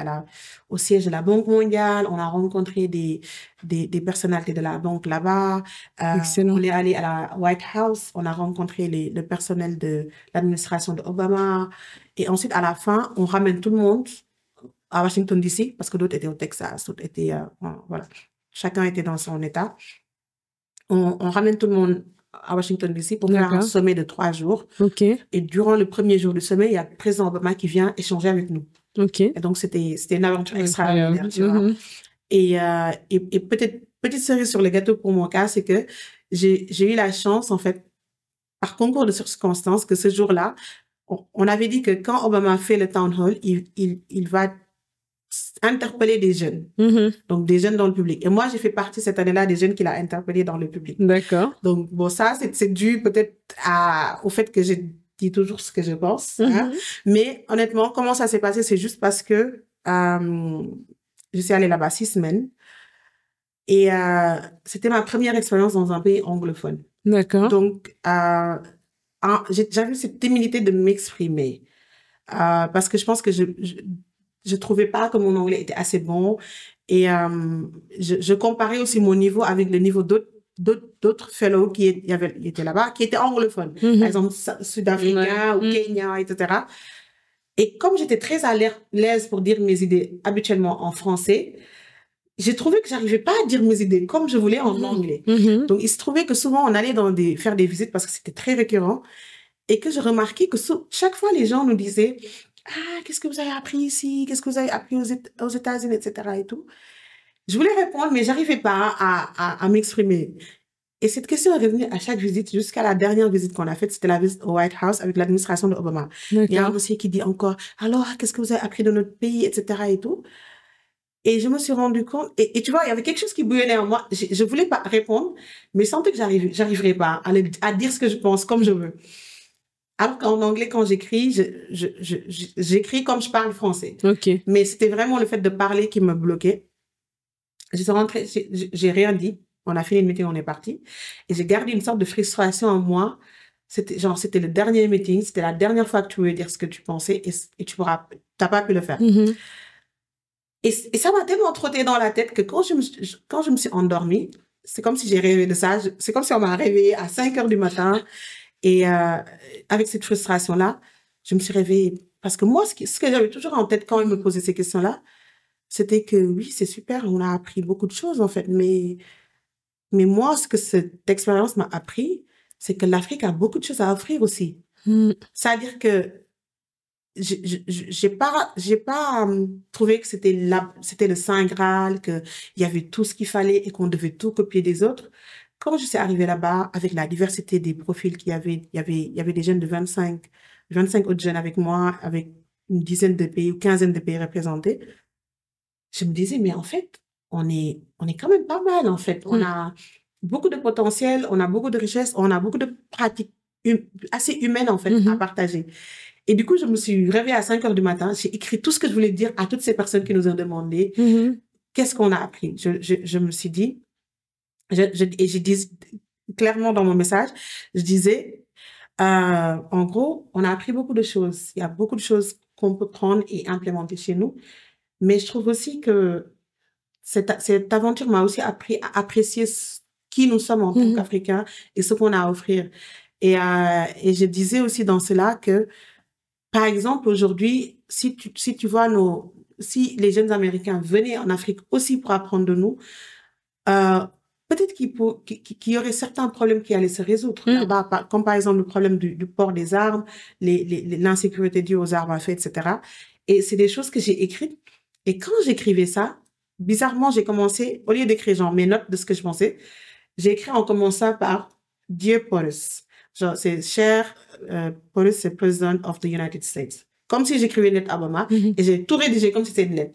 au siège de la Banque mondiale, on a rencontré des personnalités de la banque là-bas. Excellent. On est allé à la White House, on a rencontré le personnel de l'administration de Obama. Et ensuite, à la fin, on ramène tout le monde à Washington, D.C., parce que d'autres étaient au Texas, d'autres étaient, voilà. Chacun était dans son état. On ramène tout le monde à Washington, D.C. pour faire un sommet de 3 jours. Ok. Et durant le premier jour du sommet, il y a le président Obama qui vient échanger avec nous. Ok. Et donc, c'était une aventure extraordinaire, tu vois. Et petite cerise sur le gâteau pour mon cas, c'est que j'ai eu la chance, en fait, par concours de circonstances, que ce jour-là, on avait dit que quand Obama fait le town hall, il va interpeller des jeunes. Donc, des jeunes dans le public. Et moi, j'ai fait partie cette année-là des jeunes qu'il a interpellés dans le public. D'accord. Donc, bon, ça, c'est dû peut-être au fait que je dis toujours ce que je pense. Hein. Mais honnêtement, comment ça s'est passé, c'est juste parce que je suis allée là-bas 6 semaines. Et c'était ma première expérience dans un pays anglophone. D'accord. Donc, j'avais cette timidité de m'exprimer parce que je pense que je trouvais pas que mon anglais était assez bon et je comparais aussi mon niveau avec le niveau d'autres fellows qui étaient là-bas, qui étaient anglophones, par exemple sud-africains ou Kenya, etc. Et comme j'étais très à l'aise pour dire mes idées habituellement en français, j'ai trouvé que j'arrivais pas à dire mes idées comme je voulais en anglais. Donc, il se trouvait que souvent, on allait faire des visites parce que c'était très récurrent et que je remarquais que chaque fois, les gens nous disaient « Ah, qu'est-ce que vous avez appris ici? Qu'est-ce que vous avez appris aux États-Unis, etc. » et tout. Je voulais répondre, mais j'arrivais pas à m'exprimer. Et cette question est revenue à chaque visite jusqu'à la dernière visite qu'on a faite. C'était la visite au White House avec l'administration de Obama. Il y a un monsieur qui dit encore « Alors, qu'est-ce que vous avez appris de notre pays, etc. » et tout. Et je me suis rendu compte, et tu vois, il y avait quelque chose qui bouillonnait en moi. Je voulais pas répondre, mais je sentais que j'arriverais pas à dire ce que je pense comme je veux. Alors qu'en anglais, quand j'écris, j'écris comme je parle français. Okay. Mais c'était vraiment le fait de parler qui me bloquait. Je suis rentrée, j'ai rien dit. On a fini le meeting, on est parti. Et j'ai gardé une sorte de frustration en moi. C'était le dernier meeting, c'était la dernière fois que tu voulais dire ce que tu pensais et t'as pas pu le faire. Et ça m'a tellement trotté dans la tête que quand je me suis endormie, c'est comme si j'ai rêvé de ça. C'est comme si on m'a réveillée à 5 heures du matin. Et avec cette frustration-là, je me suis réveillée. Parce que moi, ce que j'avais toujours en tête quand ils me posaient ces questions-là, c'était que oui, c'est super, on a appris beaucoup de choses en fait. Mais moi, ce que cette expérience m'a appris, c'est que l'Afrique a beaucoup de choses à offrir aussi. C'est-à-dire que j'ai pas trouvé que c'était le Saint Graal, que il y avait tout ce qu'il fallait et qu'on devait tout copier des autres. Quand je suis arrivée là-bas, avec la diversité des profils qu'il y avait des jeunes de 25 autres jeunes avec moi, avec une dizaine de pays ou quinzaine de pays représentés. Je me disais, mais en fait, on est quand même pas mal, en fait. On a beaucoup de potentiel, on a beaucoup de richesses, on a beaucoup de pratiques assez humaines, en fait, à partager. Et du coup, je me suis réveillée à 5 heures du matin. J'ai écrit tout ce que je voulais dire à toutes ces personnes qui nous ont demandé qu'est-ce qu'on a appris. Je me suis dit, et j'ai dit clairement dans mon message, je disais, en gros, on a appris beaucoup de choses. Il y a beaucoup de choses qu'on peut prendre et implémenter chez nous. Mais je trouve aussi que cette aventure m'a aussi appris à apprécier qui nous sommes en tant qu'Africains et ce qu'on a à offrir. Et je disais aussi dans cela que, par exemple, aujourd'hui, si tu vois si les jeunes Américains venaient en Afrique aussi pour apprendre de nous, peut-être qu'il y aurait certains problèmes qui allaient se résoudre là-bas, comme par exemple le problème du port des armes, l'insécurité due aux armes à feu, etc. Et c'est des choses que j'ai écrites. Et quand j'écrivais ça, bizarrement, j'ai commencé, au lieu d'écrire genre mes notes de ce que je pensais, j'ai écrit en commençant par Dear POTUS. Genre, c'est cher, Police President of the United States. Comme si j'écrivais une lettre à Obama, et j'ai tout rédigé comme si c'était une lettre.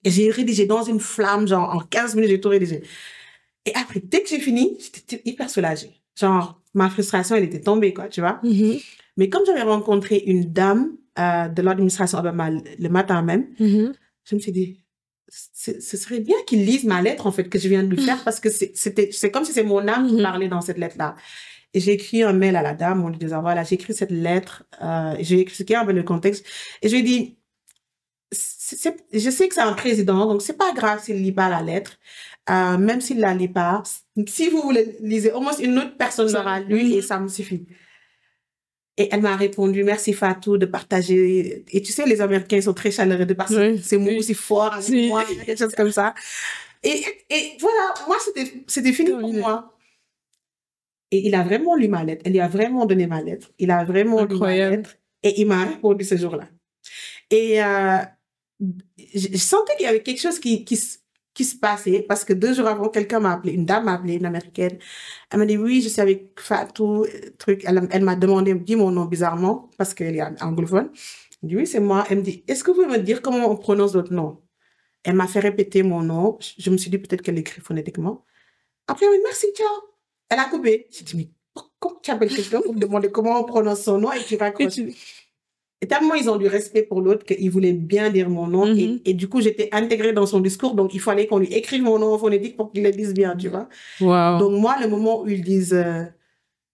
Et j'ai rédigé dans une flamme, genre, en 15 minutes, j'ai tout rédigé. Et après, dès que j'ai fini, j'étais hyper soulagée. Genre, ma frustration, elle était tombée, quoi, tu vois. Mais comme j'avais rencontré une dame de l'administration Obama le matin même, je me suis dit, ce serait bien qu'il lise ma lettre, en fait, que je viens de lui faire, parce que c'est comme si c'est mon âme qui parlait dans cette lettre-là. Et j'ai écrit un mail à la dame, en lui disant, voilà, j'ai écrit cette lettre, j'ai expliqué un peu le contexte, et je lui ai dit, je sais que c'est un président, donc c'est pas grave s'il lit pas la lettre, même s'il la lit pas. Si vous voulez lisez, au moins une autre personne l'aura lu et ça me suffit. Et elle m'a répondu, merci Fatou de partager. Et tu sais, les Américains, ils sont très chaleureux de partager ces mots aussi forts avec moi, quelque chose comme ça. Et voilà, moi, c'était fini pour moi. Et il a vraiment lu ma lettre. Elle lui a vraiment donné ma lettre. Il a vraiment lu ma lettre. Et il m'a répondu ce jour-là. Et je sentais qu'il y avait quelque chose qui se passait parce que 2 jours avant, quelqu'un m'a appelé, une dame m'a appelé, une Américaine. Elle m'a dit, oui, je suis avec Fatou, truc. Elle m'a demandé, dit mon nom bizarrement parce qu'elle est anglophone. Je dis, oui, c'est moi. Elle me dit, est-ce que vous pouvez me dire comment on prononce votre nom? Elle m'a fait répéter mon nom. Je me suis dit peut-être qu'elle écrit phonétiquement. Après, elle m'a dit, merci, ciao. Elle a coupé. J'ai dit, mais comment tu appelles quelqu'un pour me demander comment on prononce son nom et tu raccroches? Et tellement ils ont du respect pour l'autre qu'ils voulaient bien dire mon nom. Et du coup, j'étais intégrée dans son discours. Donc, il fallait qu'on lui écrive mon nom phonétique pour qu'il le dise bien, tu vois. Wow. Donc, moi, le moment où ils disent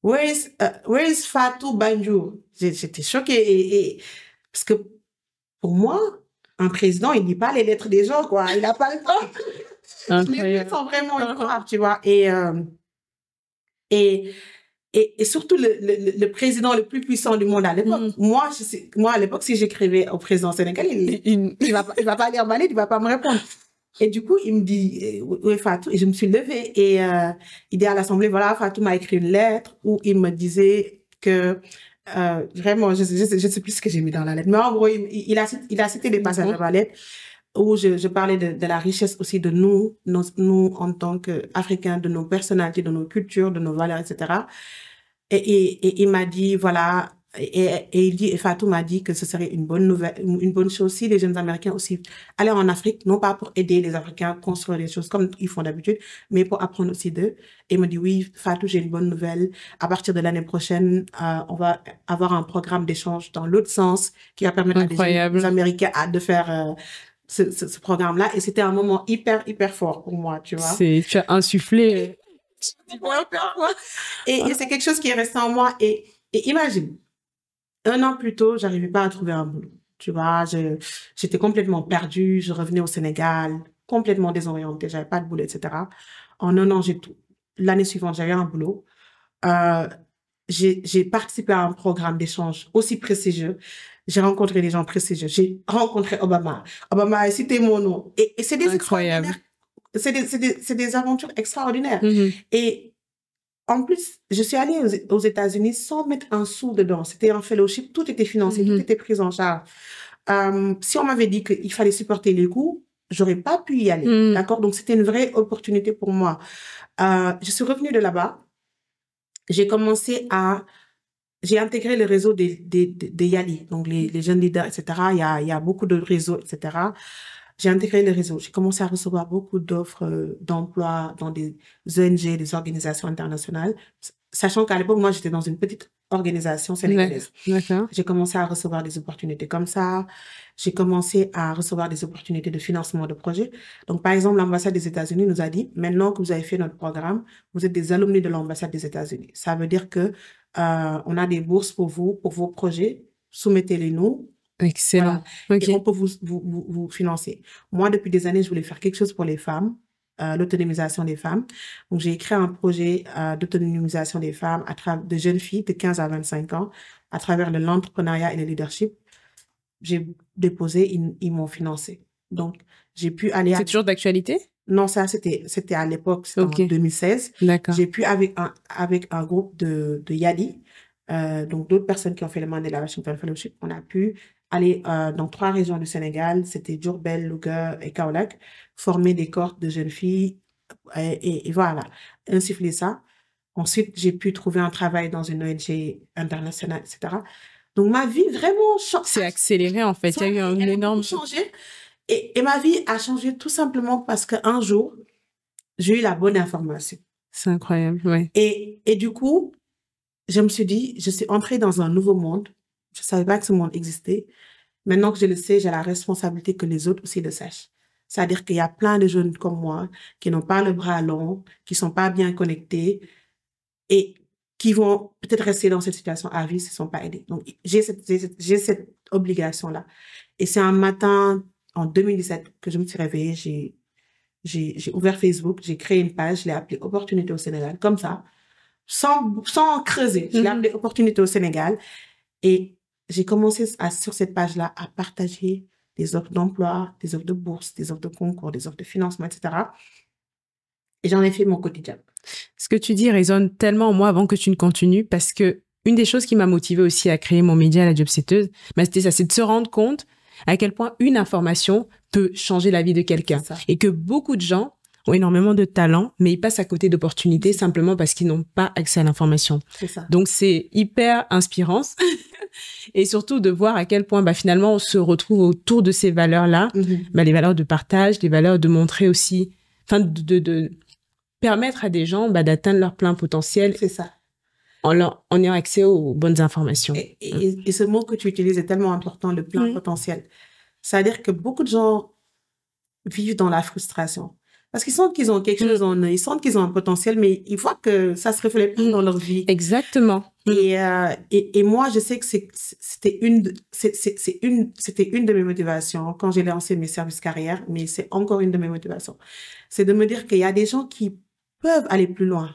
where is Fatou Banjour? J'étais choquée. Parce que pour moi, un président, il ne lit pas les lettres des gens, quoi. Il n'a pas le temps. Les lettres sont vraiment graves, tu vois. Et surtout le président le plus puissant du monde à l'époque. Moi, à l'époque, si j'écrivais au président sénégalais, il va pas lire ma lettre, il va pas me répondre. Et du coup, il me dit, oui, Fatou, et je me suis levée et il dit à l'Assemblée, voilà, Fatou m'a écrit une lettre où il me disait que vraiment, je sais plus ce que j'ai mis dans la lettre, mais en gros, il a cité des passages de ma lettre où je parlais de la richesse aussi de nous en tant qu'Africains, de nos personnalités, de nos cultures, de nos valeurs, etc. Et il m'a dit, voilà, et Fatou m'a dit que ce serait une bonne nouvelle, une bonne chose si les jeunes Américains aussi allaient en Afrique, non pas pour aider les Africains à construire les choses comme ils font d'habitude, mais pour apprendre aussi d'eux. Et il m'a dit, oui, Fatou, j'ai une bonne nouvelle. À partir de l'année prochaine, on va avoir un programme d'échange dans l'autre sens qui va permettre à des jeunes Américains de faire ce programme-là. Et c'était un moment hyper, hyper fort pour moi, tu vois. Tu as insufflé. Et c'est quelque chose qui est resté en moi. Et imagine, 1 an plus tôt, j'arrivais pas à trouver un boulot. Tu vois, j'étais complètement perdue. Je revenais au Sénégal, complètement désorientée. J'avais pas de boulot, etc. En 1 an, j'ai tout. L'année suivante, j'avais un boulot. J'ai participé à un programme d'échange aussi prestigieux. J'ai rencontré des gens prestigieux. J'ai rencontré Obama. Obama a cité mon nom. Et c'est des incroyable. C'est des aventures extraordinaires. Et en plus, je suis allée aux États-Unis sans mettre un sou dedans. C'était un fellowship, tout était financé, tout était pris en charge. Si on m'avait dit qu'il fallait supporter les coûts, j'aurais pas pu y aller. D'accord? Donc, c'était une vraie opportunité pour moi. Je suis revenue de là-bas. J'ai intégré le réseau des YALI, donc les jeunes leaders, etc. Il y a beaucoup de réseaux, etc. J'ai intégré le réseau. J'ai commencé à recevoir beaucoup d'offres d'emploi dans des ONG, des organisations internationales. Sachant qu'à l'époque, moi, j'étais dans une petite organisation sénégalaise. J'ai commencé à recevoir des opportunités comme ça. J'ai commencé à recevoir des opportunités de financement de projets. Donc, par exemple, l'ambassade des États-Unis nous a dit, maintenant que vous avez fait notre programme, vous êtes des alumni de l'ambassade des États-Unis. Ça veut dire que on a des bourses pour vous, pour vos projets. Soumettez-les nous. Excellent. Voilà. Et on peut vous financer. Moi, depuis des années, je voulais faire quelque chose pour les femmes, l'autonomisation des femmes. Donc, j'ai créé un projet d'autonomisation des femmes de jeunes filles de 15 à 25 ans à travers l'entrepreneuriat et le leadership. J'ai déposé, ils m'ont financé. Donc, j'ai pu aller... C'est toujours d'actualité? Non, ça, c'était à l'époque, c'était en 2016. D'accord. J'ai pu, avec un groupe de YALI, donc d'autres personnes qui ont fait le Mandela Washington Fellowship, on a pu aller dans 3 régions du Sénégal, c'était Diourbel, Louga et Kaolack, former des cohortes de jeunes filles et voilà, insuffler ça. Ensuite, j'ai pu trouver un travail dans une ONG internationale, etc. Donc, ma vie vraiment change. C'est accéléré, en fait. Il y a eu un énorme... changé. Et ma vie a changé tout simplement parce qu'un jour, j'ai eu la bonne information. C'est incroyable, ouais. Et du coup, je me suis dit, je suis entrée dans un nouveau monde. Je savais pas que ce monde existait. Maintenant que je le sais, j'ai la responsabilité que les autres aussi le sachent. C'est-à-dire qu'il y a plein de jeunes comme moi qui n'ont pas le bras long, qui sont pas bien connectés et qui vont peut-être rester dans cette situation à vie s'ils sont pas aidés. Donc, j'ai cette obligation-là. Et c'est un matin, en 2017, que je me suis réveillée, j'ai ouvert Facebook, j'ai créé une page, je l'ai appelée Opportunité au Sénégal, comme ça, sans creuser. Je l'ai appelée Opportunité au Sénégal. Et j'ai commencé sur cette page-là à partager des offres d'emploi, des offres de bourse, des offres de concours, des offres de financement, etc. Et j'en ai fait mon quotidien. Ce que tu dis résonne tellement en moi avant que tu ne continues, parce que une des choses qui m'a motivée aussi à créer mon média, La Jobsetteuse, c'était ça, c'est de se rendre compte à quel point une information peut changer la vie de quelqu'un. Et que beaucoup de gens ont énormément de talent, mais ils passent à côté d'opportunités simplement parce qu'ils n'ont pas accès à l'information. Donc, c'est hyper inspirant. Et surtout de voir à quel point finalement on se retrouve autour de ces valeurs-là, les valeurs de partage, les valeurs de montrer aussi, de permettre à des gens d'atteindre leur plein potentiel. C'est ça. En ayant accès aux bonnes informations. Et ce mot que tu utilises est tellement important, le plein potentiel. C'est-à-dire que beaucoup de gens vivent dans la frustration. Parce qu'ils sentent qu'ils ont quelque chose en eux, ils sentent qu'ils ont un potentiel, mais ils voient que ça se reflète dans leur vie. Exactement. Et moi, je sais que c'était une de mes motivations quand j'ai lancé mes services carrière, mais c'est encore une de mes motivations. C'est de me dire qu'il y a des gens qui peuvent aller plus loin,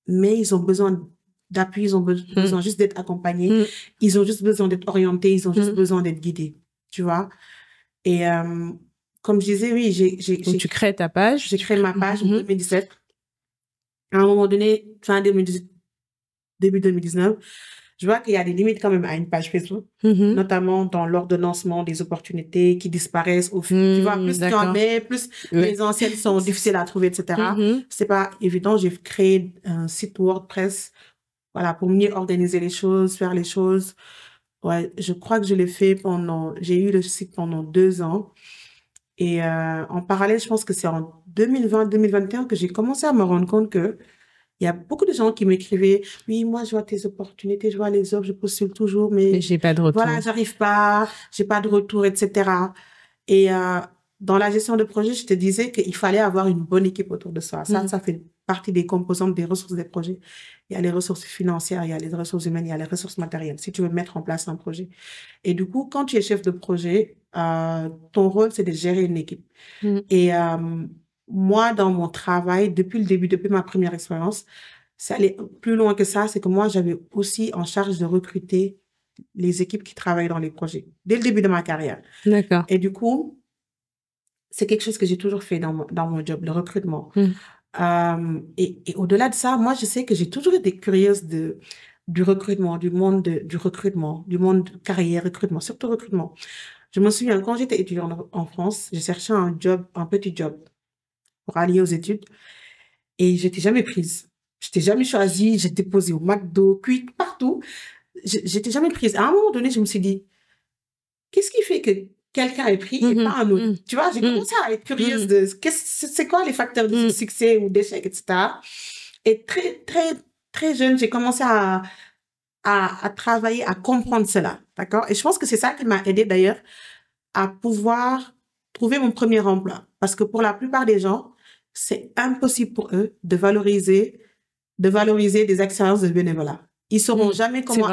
mais ils ont besoin d'appui, ils ont besoin juste d'être accompagnés, ils ont juste besoin d'être orientés, ils ont juste besoin d'être guidés, tu vois. Et comme je disais, oui, donc tu crées ta page. J'ai créé ma page en 2017. À un moment donné, fin 2018, début 2019, je vois qu'il y a des limites quand même à une page Facebook, notamment dans l'ordonnancement des opportunités qui disparaissent au fil. Tu vois, plus tu en mets, plus les anciennes sont difficiles à trouver, etc. C'est pas évident. J'ai créé un site WordPress, voilà, pour mieux organiser les choses, faire les choses. Ouais, je crois que je l'ai fait j'ai eu le site pendant 2 ans. Et en parallèle, je pense que c'est en 2020-2021 que j'ai commencé à me rendre compte que il y a beaucoup de gens qui m'écrivaient, oui, moi, je vois tes opportunités, je vois les offres, je postule toujours, mais j'ai pas de retour. Voilà, j'arrive pas, j'ai pas de retour, etc. Et dans la gestion de projet, je te disais qu'il fallait avoir une bonne équipe autour de soi. Ça fait partie des composantes des ressources des projets. Il y a les ressources financières, il y a les ressources humaines, il y a les ressources matérielles, si tu veux mettre en place un projet. Et du coup, quand tu es chef de projet, ton rôle, c'est de gérer une équipe. Et moi, dans mon travail, depuis ma première expérience, ça allait plus loin que ça. C'est que moi, j'avais aussi en charge de recruter les équipes qui travaillent dans les projets, dès le début de ma carrière. D'accord. Et du coup, c'est quelque chose que j'ai toujours fait dans mon job, le recrutement. Et au-delà de ça, moi, je sais que j'ai toujours été curieuse du recrutement, du monde du recrutement, du monde carrière, recrutement, surtout recrutement. Je me souviens, quand j'étais étudiante en France, j'ai cherché un petit job pour allier aux études et j'étais jamais prise. J'étais jamais choisie, j'étais posée au McDo, Quick, partout. J'étais jamais prise. À un moment donné, je me suis dit, qu'est-ce qui fait que quelqu'un est pris et pas un autre? Tu vois, j'ai commencé à être curieuse de c'est quoi les facteurs de succès ou d'échec, etc. Et très, très, très jeune, j'ai commencé à travailler, à comprendre cela. D'accord? Et je pense que c'est ça qui m'a aidée d'ailleurs à pouvoir trouver mon premier emploi. Parce que pour la plupart des gens, c'est impossible pour eux de valoriser des expériences de bénévolat. Ils sauront jamais comment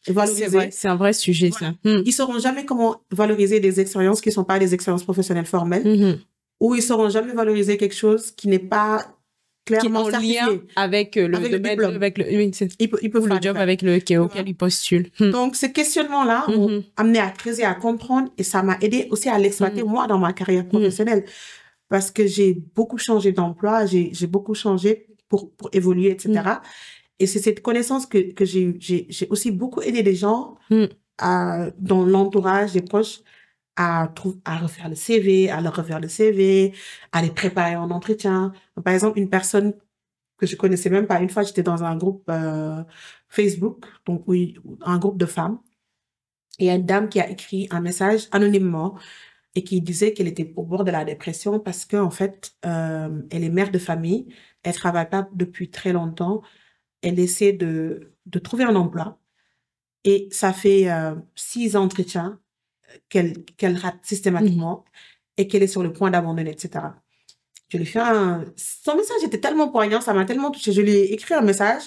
valoriser. C'est un vrai sujet, ça. Ils sauront jamais comment valoriser des expériences qui sont pas des expériences professionnelles formelles. Ou ils sauront jamais valoriser quelque chose qui n'est pas clairement certifié. Lien avec le domaine, avec le job avec auquel ils postulent. Donc, ces questionnements-là m'ont amené à creuser, à comprendre, et ça m'a aidé aussi à l'exploiter, moi, dans ma carrière professionnelle. Parce que j'ai beaucoup changé d'emploi, j'ai beaucoup changé pour évoluer, etc. Et c'est cette connaissance que j'ai aussi beaucoup aidé les gens dans l'entourage des proches à refaire le CV, à leur refaire le CV, à les préparer en entretien. Par exemple, une personne que je connaissais même pas. Une fois, j'étais dans un groupe Facebook, donc oui, un groupe de femmes. Et il y a une dame qui a écrit un message anonymement et qui disait qu'elle était au bord de la dépression parce que en fait, elle est mère de famille, elle travaille pas depuis très longtemps, elle essaie de trouver un emploi et ça fait 6 entretiens qu'elle rate systématiquement et qu'elle est sur le point d'abandonner, etc. Je lui ai fait son message était tellement poignant, ça m'a tellement touchée. Je lui ai écrit un message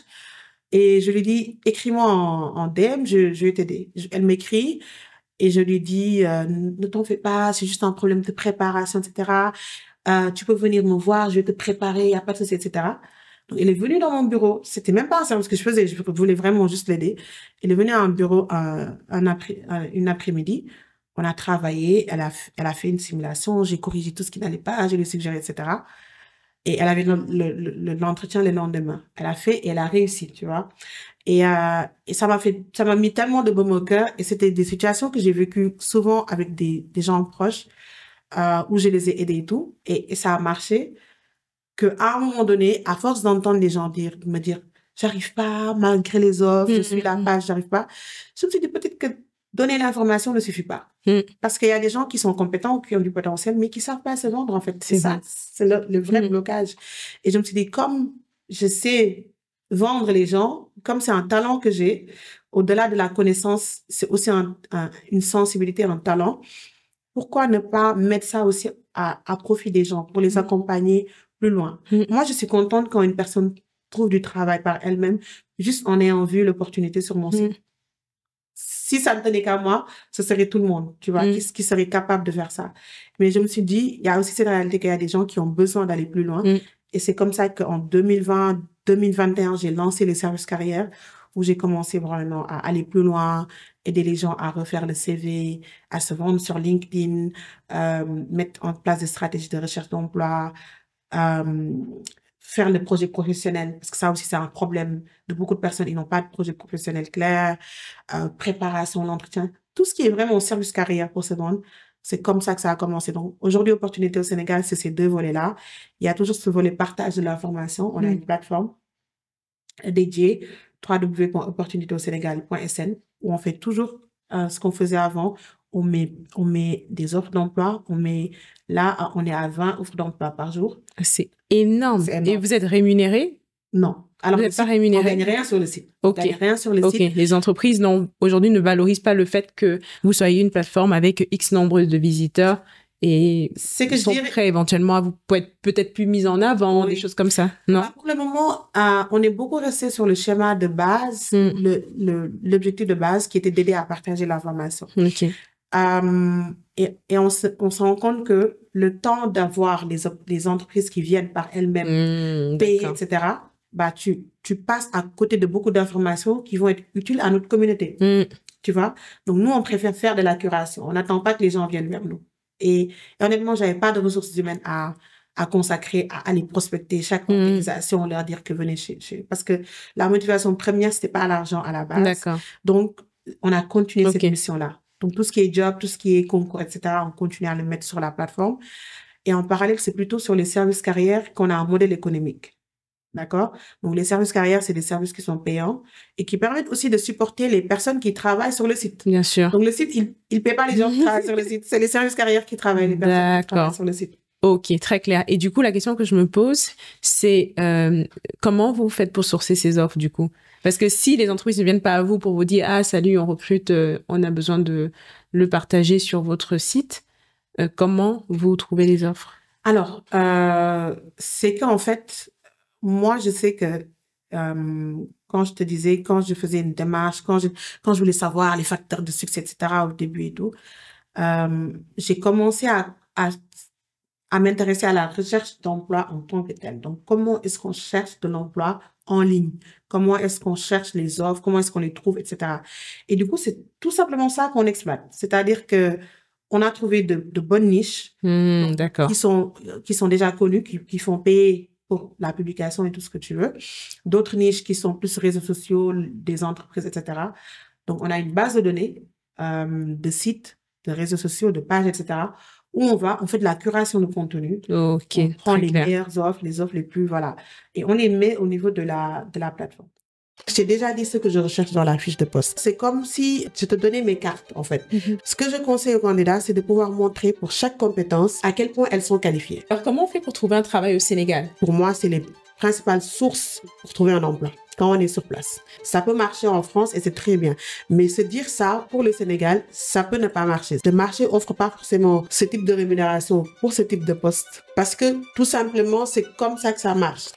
et je lui ai dit, écris-moi en DM, je vais t'aider. Elle m'écrit et je lui dis, ne t'en fais pas, c'est juste un problème de préparation, etc. Tu peux venir me voir, je vais te préparer, il n'y a pas de souci, etc. Donc, elle est venue dans mon bureau. C'était même pas un service que je faisais, je voulais vraiment juste l'aider. Elle est venue à un bureau une après-midi. On a travaillé, elle a fait une simulation, j'ai corrigé tout ce qui n'allait pas, je lui ai suggéré, etc. Et elle avait l'entretien le lendemain. Elle a fait et elle a réussi, tu vois. Et ça m'a mis tellement de baume au cœur. Et c'était des situations que j'ai vécues souvent avec des gens proches, où je les ai aidés et tout. Et ça a marché. Que à un moment donné, à force d'entendre les gens me dire, j'arrive pas, malgré les offres, je suis là, j'arrive pas. Je me suis dit peut-être que donner l'information ne suffit pas. Parce qu'il y a des gens qui sont compétents, qui ont du potentiel, mais qui savent pas se vendre, en fait. C'est ça. C'est le vrai blocage. Et je me suis dit, comme je sais vendre les gens, comme c'est un talent que j'ai, au-delà de la connaissance, c'est aussi une sensibilité, un talent. Pourquoi ne pas mettre ça aussi à profit des gens pour les accompagner plus loin? Moi, je suis contente quand une personne trouve du travail par elle-même, juste en ayant vu l'opportunité sur mon site. Si ça ne tenait qu'à moi, ce serait tout le monde, tu vois, qui serait capable de faire ça. Mais je me suis dit, il y a aussi cette réalité qu'il y a des gens qui ont besoin d'aller plus loin. Et c'est comme ça qu'en 2020, 2021, j'ai lancé les services carrières où j'ai commencé vraiment à aller plus loin, aider les gens à refaire le CV, à se vendre sur LinkedIn, mettre en place des stratégies de recherche d'emploi, faire le projet professionnel, parce que ça aussi, c'est un problème de beaucoup de personnes. Ils n'ont pas de projet professionnel clair, préparation, l'entretien, tout ce qui est vraiment service carrière pour se vendre. C'est comme ça que ça a commencé. Donc, aujourd'hui, Opportunité au Sénégal, c'est ces 2 volets-là. Il y a toujours ce volet partage de l'information. On a une plateforme dédiée, www.opportunitéausénégal.sn, où on fait toujours ce qu'on faisait avant. On met des offres d'emploi. On est à 20 offres d'emploi par jour. C'est énorme. Et vous êtes rémunéré? Non. Alors, vous n'êtes pas rémunéré? On gagne rien sur le site. On gagne rien sur le site. Les entreprises aujourd'hui ne valorisent pas le fait que vous soyez une plateforme avec X nombre de visiteurs et sont prêts éventuellement à vous être peut-être plus mis en avant, des choses comme ça. Non. Pour le moment, on est beaucoup resté sur le schéma de base, l'objectif de base qui était d'aider à partager l'information. Et on se rend compte que le temps d'avoir les entreprises qui viennent par elles-mêmes payer, etc., bah, tu passes à côté de beaucoup d'informations qui vont être utiles à notre communauté. Tu vois? Donc, nous, on préfère faire de la curation. On n'attend pas que les gens viennent vers nous. Et honnêtement, j'avais pas de ressources humaines à consacrer à aller prospecter chaque organisation, leur dire que venez parce que la motivation première, c'était pas l'argent à la base. D'accord. Donc, on a continué cette mission-là. Donc, tout ce qui est job, tout ce qui est concours, etc., on continue à le mettre sur la plateforme. Et en parallèle, c'est plutôt sur les services carrières qu'on a un modèle économique. D'accord? Donc, les services carrières, c'est des services qui sont payants et qui permettent aussi de supporter les personnes qui travaillent sur le site. Bien sûr. Donc, le site, il paie pas les gens qui travaillent sur le site. C'est les services carrières qui travaillent, les personnes qui travaillent sur le site. Ok, très clair. Et du coup, la question que je me pose, c'est comment vous faites pour sourcer ces offres, du coup? Parce que si les entreprises ne viennent pas à vous pour vous dire « Ah, salut, on recrute, on a besoin de le partager sur votre site », comment vous trouvez les offres? Alors, c'est qu'en fait, moi, je sais que quand je te disais, quand je faisais une démarche, quand je voulais savoir les facteurs de succès, etc., au début et tout, j'ai commencé à m'intéresser à la recherche d'emploi en tant que telle. Donc, comment est-ce qu'on cherche de l'emploi en ligne? Comment est-ce qu'on cherche les offres? Comment est-ce qu'on les trouve, etc. Et du coup, c'est tout simplement ça qu'on exploite. C'est-à-dire que on a trouvé de bonnes niches d'accord. qui sont déjà connues, qui font payer pour la publication et tout ce que tu veux. D'autres niches qui sont plus réseaux sociaux, des entreprises, etc. Donc, on a une base de données de sites, de réseaux sociaux, de pages, etc., où on fait de la curation de contenu. Ok, On prend très les clair. meilleures offres, les offres les plus, voilà. Et on les met au niveau de la plateforme. J'ai déjà dit ce que je recherche dans la fiche de poste. C'est comme si je te donnais mes cartes, en fait. Ce que je conseille aux candidats, c'est de pouvoir montrer pour chaque compétence à quel point elles sont qualifiées. Alors, comment on fait pour trouver un travail au Sénégal? Pour moi, c'est les principales sources pour trouver un emploi quand on est sur place. Ça peut marcher en France et c'est très bien. Mais se dire ça pour le Sénégal, ça peut ne pas marcher. Le marché offre pas forcément ce type de rémunération pour ce type de poste. Parce que tout simplement, c'est comme ça que ça marche.